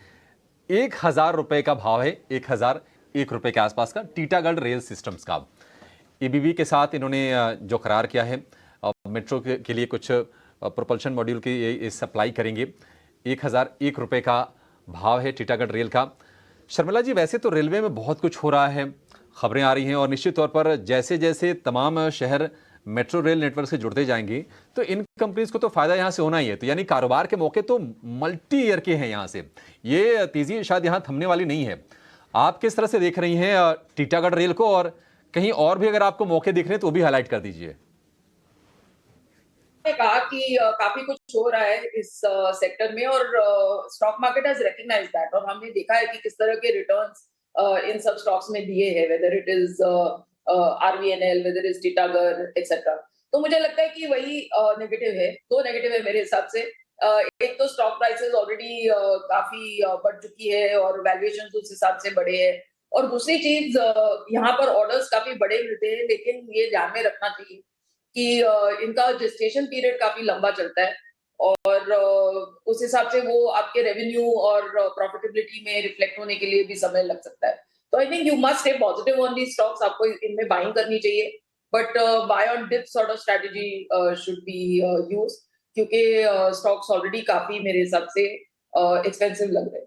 1,000 रुपए का भाव है, 1,001 रुपए के आसपास का, टीटागढ़ रेल सिस्टम्स का। एबीबी के साथ इन्होंने जो करार किया है, मेट्रो के लिए कुछ प्रोपल्शन मॉड्यूल की सप्लाई करेंगे। 1,001 रुपए का भाव है टीटागढ़ रेल का। शर्मिला जी, वैसे तो रेलवे में बहुत कुछ हो रहा है, खबरें आ रही हैं और निश्चित तौर पर जैसे जैसे तमाम शहर मेट्रो रेल नेटवर्क से जुड़ते जाएंगे तो इन कंपनीज को तो फायदा यहां से होना ही है। तो यानी कारोबार के मौके तो मल्टी ईयर के हैं यहां से, ये तेजी शायद यहां थमने वाली नहीं है। आप किस तरह से देख रही हैं टीटागढ़ रेल को, और कहीं और भी अगर आपको मौके दिख रहे हैं तो वो भी हाईलाइट कर दीजिए। कहा कि काफी कुछ हो रहा है इस सेक्टर में और stock market has recognized that, और हमने देखा है कि किस तरह के रिटर्न्स इन सब स्टॉक्स में दिए हैं, whether it is RVNL, whether is Titagarh etcetera. तो मुझे लगता है कि वही नेगेटिव है, दो नेगेटिव है मेरे हिसाब से। एक तो स्टॉक प्राइसेस ऑलरेडी काफी बढ़ चुकी है और वैल्यूएशन उस हिसाब से बढ़े हैं, और दूसरी चीज यहाँ पर ऑर्डर्स काफी बड़े मिलते हैं, लेकिन ये ध्यान में रखना चाहिए कि इनका जेस्टेशन पीरियड काफी लंबा चलता है और उस हिसाब से वो आपके रेवेन्यू और प्रॉफिटेबिलिटी में रिफ्लेक्ट होने के लिए भी समय लग सकता है। तो I think you must stay positive on the stocks, आपको इनमें बाइंग करनी चाहिए, but buy on dip sort of strategy should be used, क्योंकि स्टॉक्स ऑलरेडी काफी मेरे हिसाब से एक्सपेंसिव लग रहे हैं।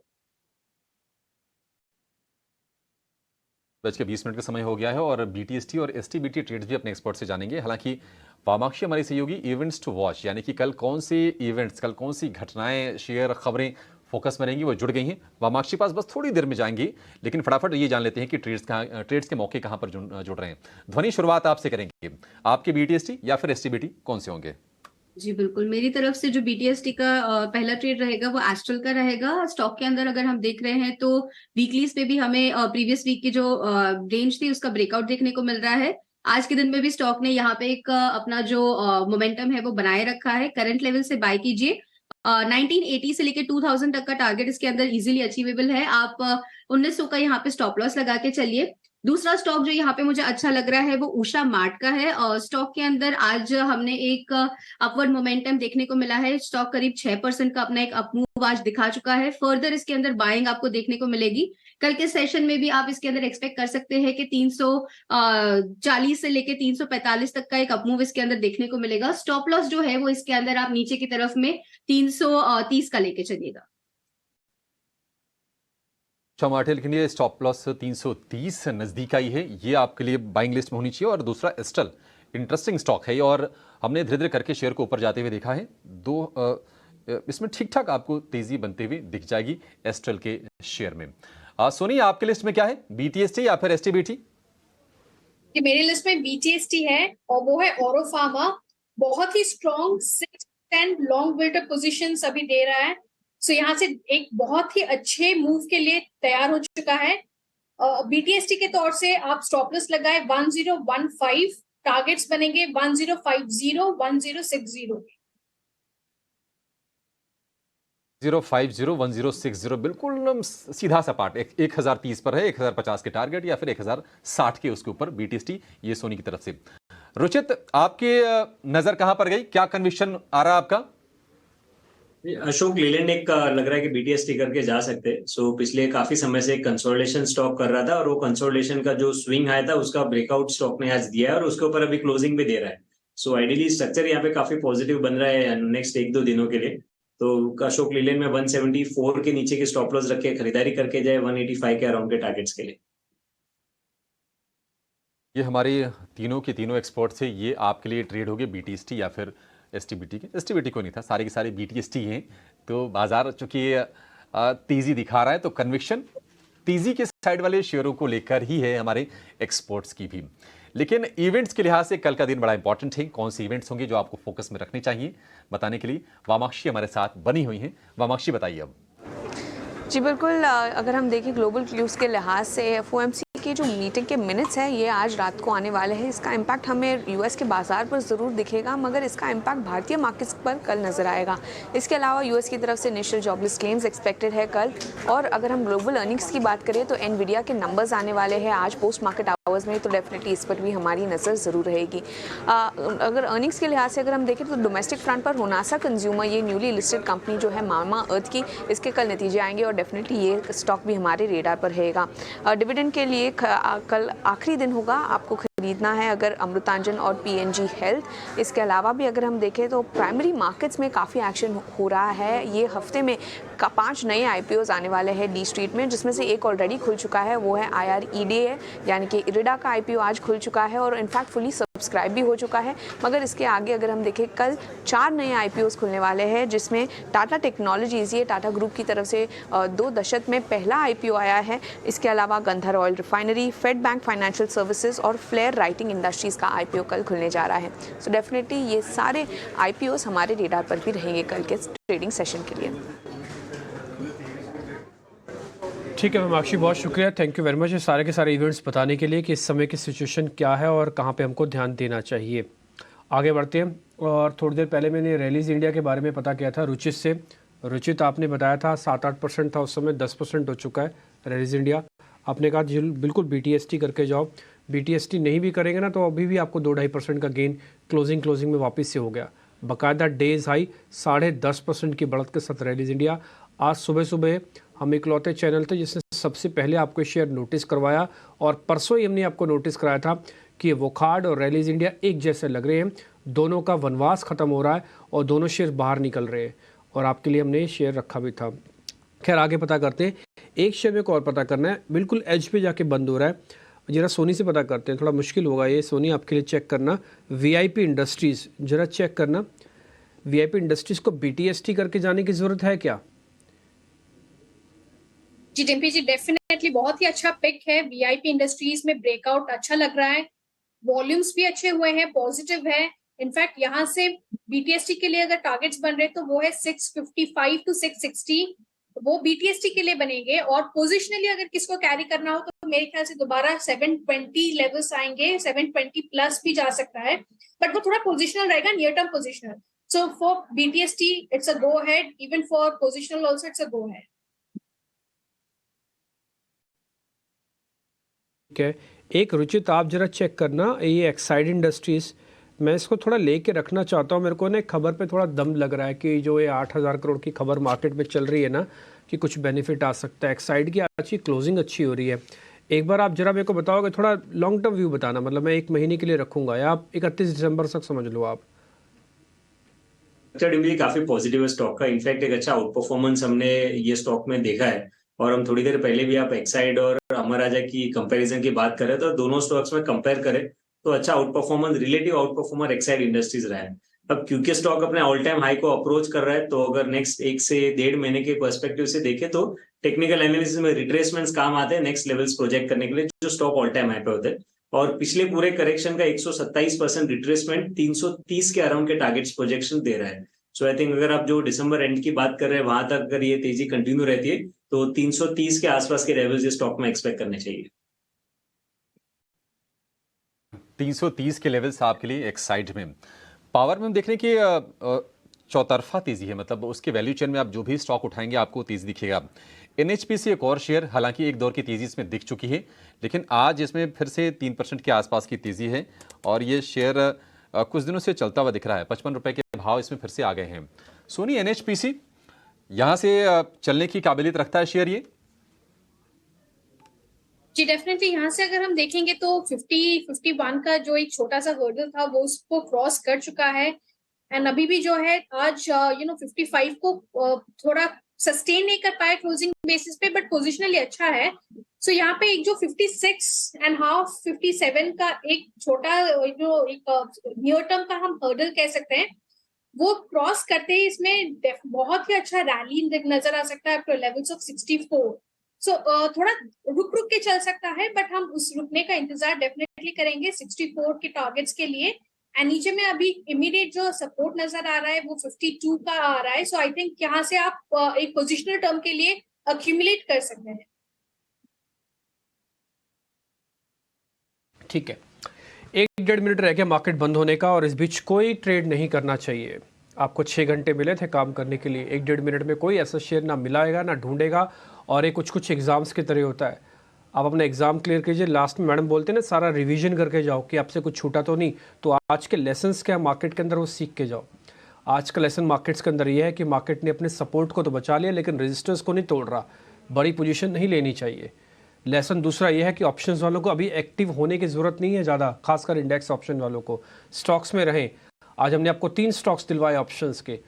20 का समय हो गया है और BTST और STBT ट्रेड्स भी अपने एक्सपर्ट से जानेंगे। हालांकि वामाक्षी हमारी सहयोगी इवेंट्स टू वॉच, यानी कि कल कौन सी इवेंट्स, कल कौन सी घटनाएं, शेयर, खबरें फोकस में रहेंगी, वो जुड़ गई हैं। वामाक्षी पास बस थोड़ी देर में जाएंगी, लेकिन फटाफट ये जान लेते हैं कि ट्रेड्स के मौके कहां पर जुड़ रहे हैं। ध्वनि, शुरुआत आपसे करेंगे, आपके BTST या फिर STBT कौन से होंगे? जी बिल्कुल, मेरी तरफ से जो बीटीएसटी का पहला ट्रेड रहेगा वो एस्ट्रल का रहेगा। स्टॉक के अंदर अगर हम देख रहे हैं तो वीकलीज पे भी हमें प्रीवियस वीक की जो रेंज थी उसका ब्रेकआउट देखने को मिल रहा है। आज के दिन में भी स्टॉक ने यहाँ पे एक अपना जो मोमेंटम है वो बनाए रखा है। करंट लेवल से बाय कीजिए। 1980 से लेके 2000 तक का टारगेट इसके अंदर इजीली अचीवेबल है। आप 1900 का यहाँ पे स्टॉप लॉस लगा के चलिए। दूसरा स्टॉक जो यहाँ पे मुझे अच्छा लग रहा है वो उषा मार्ट का है। और स्टॉक के अंदर आज हमने एक अपवर्ड मोमेंटम देखने को मिला है। स्टॉक करीब 6% का अपना एक अपमूव आज दिखा चुका है। फर्दर इसके अंदर बाइंग आपको देखने को मिलेगी। कल के सेशन में भी आप इसके अंदर एक्सपेक्ट कर सकते हैं कि 340 से लेके 345 तक का एक अपमूव इसके अंदर देखने को मिलेगा। स्टॉप लॉस जो है वो इसके अंदर आप नीचे की तरफ में 330 का लेके चलिएगा। मार्टेल के लिए स्टॉप लॉस 330 नजदीक आई है, ये आपके लिए बाइंग लिस्ट में होनी चाहिए। और दूसरा एस्ट्रल इंटरेस्टिंग स्टॉक है और हमने धीरे धीरे करके शेयर को ऊपर जाते हुए देखा है। इसमें ठीक ठाक आपको तेजी बनते हुए दिख जाएगी एस्ट्रल के शेयर में। सोनी, आपके लिस्ट में क्या है, बीटीएसटी या फिर एसटीबीटी? मेरी लिस्ट में बीटीएसटी है और वो है ऑरो फार्मा। बहुत ही स्ट्रॉन्ग 6-10 लॉन्ग बिल्डअप पोजीशंस अभी दे रहा है। सो यहाँ से एक बहुत ही अच्छे मूव के लिए तैयार हो चुका है। बीटीएसटी के तौर से आप स्टॉप लॉस लगाए 1015, टारगेट्स बनेंगे 1050, 1060। 050 1060 बिल्कुल सीधा सपाट 1030 पर है। 1050 के टारगेट या फिर 1060 के उसके ऊपर बीटीएसटी, ये सोनी की तरफ से। रुचित, आपके नजर कहां पर गई, क्या कन्विक्शन आ रहा है आपका? अशोक लीलैंड एक लग रहा है कि बीटीएसटी करके जा सकते हैं। सो पिछले काफी समय से कंसोलिडेशन स्टॉक कर रहा था और वो कंसोलिडेशन का जो स्विंग आया था उसका ब्रेकआउट स्टॉक ने आज दिया है और उसके ऊपर अभी क्लोजिंग भी दे रहा है। सो आइडियली स्ट्रक्चर यहाँ पे काफी पॉजिटिव बन रहा है नेक्स्ट 1-2 दिनों के लिए। तो अशोक लीलैंड में 174 के नीचे के स्टॉप लॉस रखे खरीदारी करके जाए 185 के अराउंड के टारगेट्स के लिए। ये हमारे तीनों के तीनों एक्सपर्ट से, ये आपके लिए ट्रेड होगी बीटीएसटी या फिर एसटीबीटी के। एसटीबीटी को नहीं था, सारे के सारे बीटीएसटी हैं। तो बाजार चूंकि तेजी दिखा रहा है तो कन्विक्शन तेजी के साइड वाले शेयरों को लेकर ही है हमारे एक्सपर्ट्स की भी। लेकिन इवेंट्स के लिहाज से कल का दिन बड़ा इंपॉर्टेंट है। कौन से इवेंट्स होंगे जो आपको फोकस में रखने चाहिए, बताने के लिए वामाक्षी हमारे साथ बनी हुई हैं। वामाक्षी, बताइए अब। जी बिल्कुल, अगर हम देखें ग्लोबल क्यूज के लिहाज से एफओएमसी की जो मीटिंग के मिनट्स हैं ये आज रात को आने वाले हैं। इसका इम्पैक्ट हमें यूएस के बाजार पर ज़रूर दिखेगा, मगर इसका इम्पैक्ट भारतीय मार्केट्स पर कल नज़र आएगा। इसके अलावा यूएस की तरफ से इनिशियल जॉबलेस क्लेम्स एक्सपेक्टेड है कल। और अगर हम ग्लोबल अर्निंग्स की बात करें तो एनवीडिया के नंबर्स आने वाले हैं आज पोस्ट मार्केट आवर्स में, तो डेफिनेटली इस पर भी हमारी नज़र ज़रूर रहेगी। अगर अर्निंग्स के लिहाज से अगर हम देखें तो डोमेस्टिक फ्रंट पर होनासा कंज्यूमर, ये न्यूली लिस्टेड कंपनी जो है मामा अर्थ की, इसके कल नतीजे आएंगे और डेफिनेटली ये स्टॉक भी हमारे रेडार पर रहेगा। डिविडेंड के लिए कल आखिरी दिन होगा, आपको खरीदना है अगर अमृतांजन और पीएनजी हेल्थ। इसके अलावा भी अगर हम देखें तो प्राइमरी मार्केट्स में काफ़ी एक्शन हो रहा है। ये हफ्ते में 5 नए आईपीओज आने वाले हैं डी स्ट्रीट में, जिसमें से एक ऑलरेडी खुल चुका है, वो है IREDA यानी कि इरिडा का आईपीओ आज खुल चुका है और इनफैक्ट फुली सब्सक्राइब भी हो चुका है। मगर इसके आगे अगर हम देखें कल 4 नए आईपीओज खुलने वाले हैं, जिसमें टाटा टेक्नोलॉजीज़, ये टाटा ग्रुप की तरफ से 2 दशक में पहला आईपीओ आया है। इसके अलावा Gandhar oil refinery, Fed Bank financial services और फ्लेयर राइटिंग इंडस्ट्रीज़ का आईपीओ कल खुलने जा रहा है। सो डेफिनेटली ये सारे आईपीओज हमारे रेडार पर भी रहेंगे कल के ट्रेडिंग सेशन के लिए। ठीक है वामाक्षी, बहुत शुक्रिया, थैंक यू वेरी मच ये सारे के सारे इवेंट्स बताने के लिए कि इस समय की सिचुएशन क्या है और कहाँ पे हमको ध्यान देना चाहिए। आगे बढ़ते हैं। और थोड़ी देर पहले मैंने रैलीज इंडिया के बारे में पता किया था रुचित से। रुचित, आपने बताया था 7-8% था उस समय, 10% हो चुका है रैलीज इंडिया। आपने कहा बिल्कुल बीटीएसटी करके जाओ। बीटीएसटी नहीं भी करेंगे ना तो अभी भी आपको 2-2.5% का गेन क्लोजिंग में वापस से हो गया। बाकायदा डेज हाई 10.5% की बढ़त के साथ रैलीज इंडिया। आज सुबह हम इकलौते चैनल थे जिसने सबसे पहले आपको शेयर नोटिस करवाया और परसों ही हमने आपको नोटिस कराया था कि वोकार्ड और रैलीज इंडिया एक जैसे लग रहे हैं, दोनों का वनवास ख़त्म हो रहा है और दोनों शेयर बाहर निकल रहे हैं और आपके लिए हमने शेयर रखा भी था। खैर आगे पता करते हैं। एक शेयर में को और पता करना है, बिल्कुल एज पे जाके बंद हो रहा है। जरा सोनी से पता करते हैं, थोड़ा मुश्किल होगा ये। सोनी आपके लिए चेक करना, वीआईपी इंडस्ट्रीज़ जरा चेक करना। वीआईपी इंडस्ट्रीज़ को बीटीएसटी करके जाने की ज़रूरत है क्या? जी टिम्पी जी, डेफिनेटली बहुत ही अच्छा पिक है। वीआईपी इंडस्ट्रीज में ब्रेकआउट अच्छा लग रहा है, वॉल्यूम्स भी अच्छे हुए हैं, पॉजिटिव है। इनफैक्ट यहाँ से BTST के लिए अगर टारगेट्स बन रहे तो वो है 655 to 660, वो BTST के लिए बनेंगे। और पोजिशनली अगर किसको कैरी करना हो तो मेरे ख्याल से दोबारा 720 लेवल्स आएंगे, 720 प्लस भी जा सकता है, बट वो थोड़ा पोजिशनल रहेगा, near term positional. So for BTST it's a go head, even for positional also it's a go head. ठीक है, एक रुचित आप जरा चेक करना ये एक्साइड इंडस्ट्रीज, मैं इसको थोड़ा लेके रखना चाहता हूँ। मेरे को ना एक खबर पे थोड़ा दम लग रहा है कि जो ये 8,000 करोड़ की खबर मार्केट में चल रही है ना कि कुछ बेनिफिट आ सकता है। एक्साइड की आज की क्लोजिंग अच्छी हो रही है। एक बार आप जरा मेरे को बताओगे, थोड़ा लॉन्ग टर्म व्यू बताना, मतलब मैं 1 महीने के लिए रखूंगा या आप 31 दिसंबर तक समझ लो आप। काफी पॉजिटिव है स्टॉक का। इनफैक्ट एक अच्छा आउट परफॉर्मेंस हमने ये स्टॉक में देखा है। और हम थोड़ी देर पहले भी आप एक्साइड और अमर राजा की कंपैरिजन की बात करें तो दोनों स्टॉक्स में कंपेयर करें तो अच्छा out performance, relative out performer Exide industries रहा है। अब क्योंकि स्टॉक अपने ऑल टाइम हाई को अप्रोच कर रहा है तो अगर नेक्स्ट 1 से 1.5 महीने के पर्सपेक्टिव से देखें तो टेक्निकल एनालिसिस में रिट्रेसमेंट्स काम आते हैं नेक्स्ट लेवल्स प्रोजेक्ट करने के लिए जो स्टॉक ऑल टाइम हाई पे होते हैं। और पिछले पूरे करेक्शन का 127% रिट्रेसमेंट 330 के अराउंड के टारगेट्स प्रोजेक्शन दे रहा है। सो आई थिंक अगर आप जो दिसंबर एंड की बात कर रहे हैं वहां तक अगर ये तेजी कंटिन्यू रहती है तो 330 के आसपास के लेवल्स ये स्टॉक में एक्सपेक्ट करने चाहिए। 330 के लेवल्स आपके लिए एक्साइड में। पावर में हम देख रहे हैं कि चौतरफा तेजी है, मतलब उसके वैल्यू चेन में आप जो भी स्टॉक उठाएंगे आपको तेजी दिखेगा। NHPC एक और शेयर, हालांकि एक दौर की तेजी इसमें दिख चुकी है लेकिन आज इसमें फिर से 3% के आसपास की तेजी है और ये शेयर कुछ दिनों से चलता हुआ दिख रहा है। 55 रुपए के भाव इसमें फिर से आ गए हैं। सोनी, NHPC यहां से चलने की काबिलियत रखता है शेयर ये? जी डेफिनेटली, यहाँ से अगर हम देखेंगे तो 50-51 का जो एक छोटा सा हर्डल था वो उसको क्रॉस कर चुका है। एंड अभी भी जो है आज 55 को थोड़ा सस्टेन नहीं कर पाया क्लोजिंग बेसिस पे, बट पोजिशनली अच्छा है। सो यहाँ पे एक जो 56.5 57 का एक छोटा जो एक नियर टर्म का हम हर्डल कह सकते हैं वो क्रॉस करते ही इसमें बहुत ही अच्छा रैली नजर आ सकता है अपने लेवल्स ऑफ 64। सो थोड़ा रुक के चल सकता है, बट हम उस रुकने का इंतजार डेफिनेटली करेंगे 64 के टारगेट्स के लिए। एंड नीचे में अभी इमीडिएट जो सपोर्ट नजर आ रहा है वो 52 का आ रहा है। सो आई थिंक यहाँ से आप एक पोजिशनल टर्म के लिए अक्यूमुलेट कर सकते हैं। ठीक है, 1-1.5 मिनट रह गया मार्केट बंद होने का और इस बीच कोई ट्रेड नहीं करना चाहिए। आपको 6 घंटे मिले थे काम करने के लिए, 1-1.5 मिनट में कोई ऐसा शेयर ना मिलाएगा ना ढूंढेगा। और ये कुछ एग्जाम्स की तरह होता है, आप अपना एग्जाम क्लियर कीजिए, लास्ट में मैडम बोलते हैं ना सारा रिवीजन करके जाओ कि आपसे कुछ छूटा तो नहीं। तो आज के लेसन्स क्या मार्केट के अंदर वो सीख के जाओ। आज का लेसन मार्केट्स के अंदर ये है कि मार्केट ने अपने सपोर्ट को तो बचा लिया लेकिन रेजिस्टेंस को नहीं तोड़ रहा, बड़ी पोजीशन नहीं लेनी चाहिए। लेसन दूसरा ये है कि ऑप्शंस वालों को अभी एक्टिव होने की ज़रूरत नहीं है ज़्यादा, खासकर इंडेक्स ऑप्शन वालों को स्टॉक्स में रहें। आज हमने आपको 3 स्टॉक्स दिलवाए ऑप्शंस के,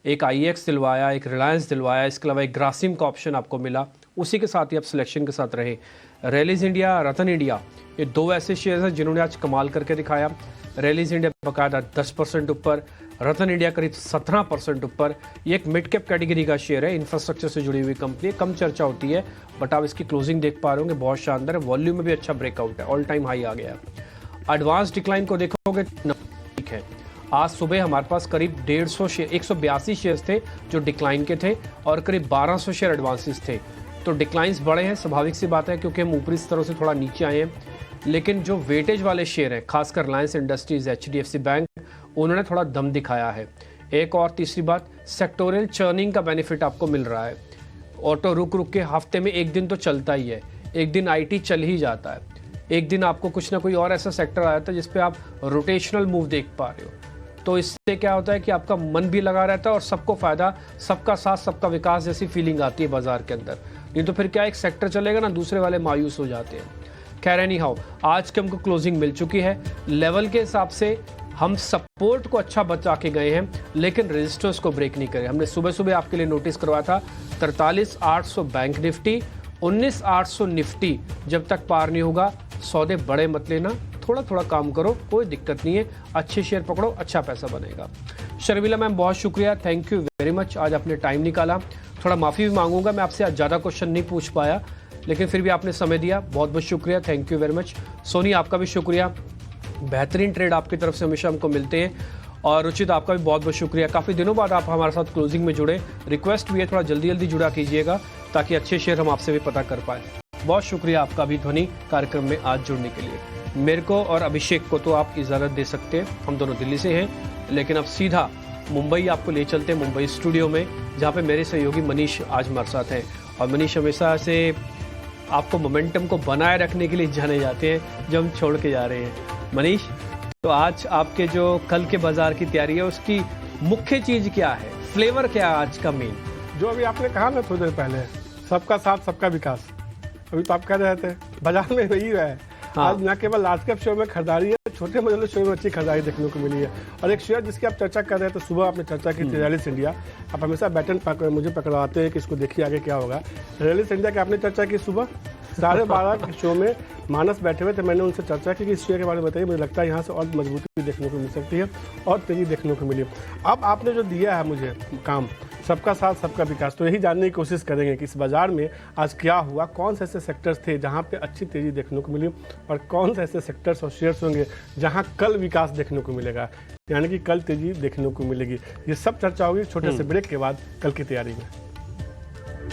एक IEX दिलवाया, एक रिलायंस दिलवाया, इसके अलावा एक ग्रासिम का ऑप्शन आपको मिला। उसी के साथ ही आप सिलेक्शन के साथ रहे। रैलीज इंडिया, रतन इंडिया, ये 2 ऐसे शेयर हैं जिन्होंने आज कमाल करके दिखाया। रैलीज इंडिया बकायदा 10% ऊपर, रतन इंडिया करीब 17% ऊपर। ये एक मिड कैप कैटेगरी का शेयर है, इंफ्रास्ट्रक्चर से जुड़ी हुई कंपनी है, कम चर्चा होती है बट आप इसकी क्लोजिंग देख पा रहे होंगे बहुत शानदार है, वॉल्यूम में भी अच्छा ब्रेकआउट है, ऑल टाइम हाई आ गया है। एडवांस डिक्लाइन को देखोगे ठीक है, आज सुबह हमारे पास करीब 150 शेयर, 182 शेयर थे जो डिक्लाइन के थे और करीब 1200 शेयर एडवांसेस थे। तो डिक्लाइंस बड़े हैं, स्वाभाविक सी बात है क्योंकि हम ऊपरी स्तरों से थोड़ा नीचे आए हैं। लेकिन जो वेटेज वाले शेयर हैं, खासकर रिलायंस इंडस्ट्रीज, HDFC बैंक, उन्होंने थोड़ा दम दिखाया है। एक और तीसरी बात, सेक्टोरियल चर्निंग का बेनिफिट आपको मिल रहा है। ऑटो रुक के हफ्ते में एक दिन तो चलता ही है, एक दिन IT चल ही जाता है, एक दिन आपको कुछ ना कोई और ऐसा सेक्टर आ जाता है जिसपे आप रोटेशनल मूव देख पा रहे हो। तो इससे क्या होता है कि आपका मन भी लगा रहता है और सबको फ़ायदा, सबका साथ सबका विकास जैसी फीलिंग आती है बाजार के अंदर। नहीं तो फिर क्या एक सेक्टर चलेगा ना, दूसरे वाले मायूस हो जाते हैं। खैर एनी हाउ, आज के हमको क्लोजिंग मिल चुकी है। लेवल के हिसाब से हम सपोर्ट को अच्छा बचा के गए हैं लेकिन रेजिस्टेंस को ब्रेक नहीं करे। हमने सुबह सुबह आपके लिए नोटिस करवाया था 43,800 बैंक निफ्टी, 19,800 निफ्टी। जब तक पार नहीं होगा सौदे बड़े मत लेना, थोड़ा थोड़ा काम करो, कोई दिक्कत नहीं है, अच्छे शेयर पकड़ो, अच्छा पैसा बनेगा। शर्मिला मैम बहुत शुक्रिया, थैंक यू वेरी मच, आज आपने टाइम निकाला। थोड़ा माफ़ी भी मांगूंगा, मैं आपसे आज ज़्यादा क्वेश्चन नहीं पूछ पाया लेकिन फिर भी आपने समय दिया, बहुत बहुत शुक्रिया, thank you very much. Soni आपका भी शुक्रिया, बेहतरीन ट्रेड आपकी तरफ से हमेशा हमको मिलते हैं। और रुचित, आपका भी बहुत बहुत शुक्रिया, काफ़ी दिनों बाद आप हमारे साथ क्लोजिंग में जुड़े। रिक्वेस्ट भी है थोड़ा जल्दी जल्दी जुड़ा कीजिएगा ताकि अच्छे शेयर हम आपसे भी पता कर पाए। बहुत शुक्रिया आपका भी ध्वनि कार्यक्रम में आज जुड़ने के लिए। मेरे को और अभिषेक को तो आप इजाज़त दे सकते हैं, हम दोनों दिल्ली से हैं, लेकिन अब सीधा मुंबई आपको ले चलते हैं, मुंबई स्टूडियो में, जहाँ पे मेरे सहयोगी मनीष आज हमारे साथ हैं। और मनीष हमेशा से आपको मोमेंटम को बनाए रखने के लिए जाने जाते हैं जो हम छोड़ के जा रहे हैं। मनीष, तो आज आपके जो कल के बाजार की तैयारी है उसकी मुख्य चीज़ क्या है, फ्लेवर क्या है आज का मेन? जो अभी आपने कहा ना थोड़ी देर पहले, सबका साथ सबका विकास, अभी तो आप कह रहे थे बाजार में वही है। हाँ। आज न केवल लार्ज कैप शेयर में खरीदारी है, छोटे मजले शेयर में अच्छी खरीदारी देखने को मिली है। और एक शेयर जिसकी आप चर्चा कर रहे थे, सुबह आपने चर्चा की थी रैलिस इंडिया। आप हमेशा बैटन मुझे पकड़वाते हैं कि इसको देखिए आगे क्या होगा। रैलिस इंडिया की आपने चर्चा की सुबह 12:30 के शो में, मानस बैठे हुए थे, मैंने उनसे चर्चा की कि इस शेयर के बारे में बताइए, मुझे लगता है यहाँ से और मजबूती देखने को मिल सकती है और तेजी देखने को मिली। अब आपने जो दिया है मुझे काम, सबका साथ सबका विकास, तो यही जानने की कोशिश करेंगे कि इस बाजार में आज क्या हुआ, कौन से ऐसे सेक्टर्स थे जहां पे अच्छी तेजी देखने को मिली और कौन से ऐसे सेक्टर्स और शेयर्स होंगे जहां कल विकास देखने को मिलेगा, यानी कि कल तेजी देखने को मिलेगी। ये सब चर्चा होगी छोटे से ब्रेक के बाद कल की तैयारी में।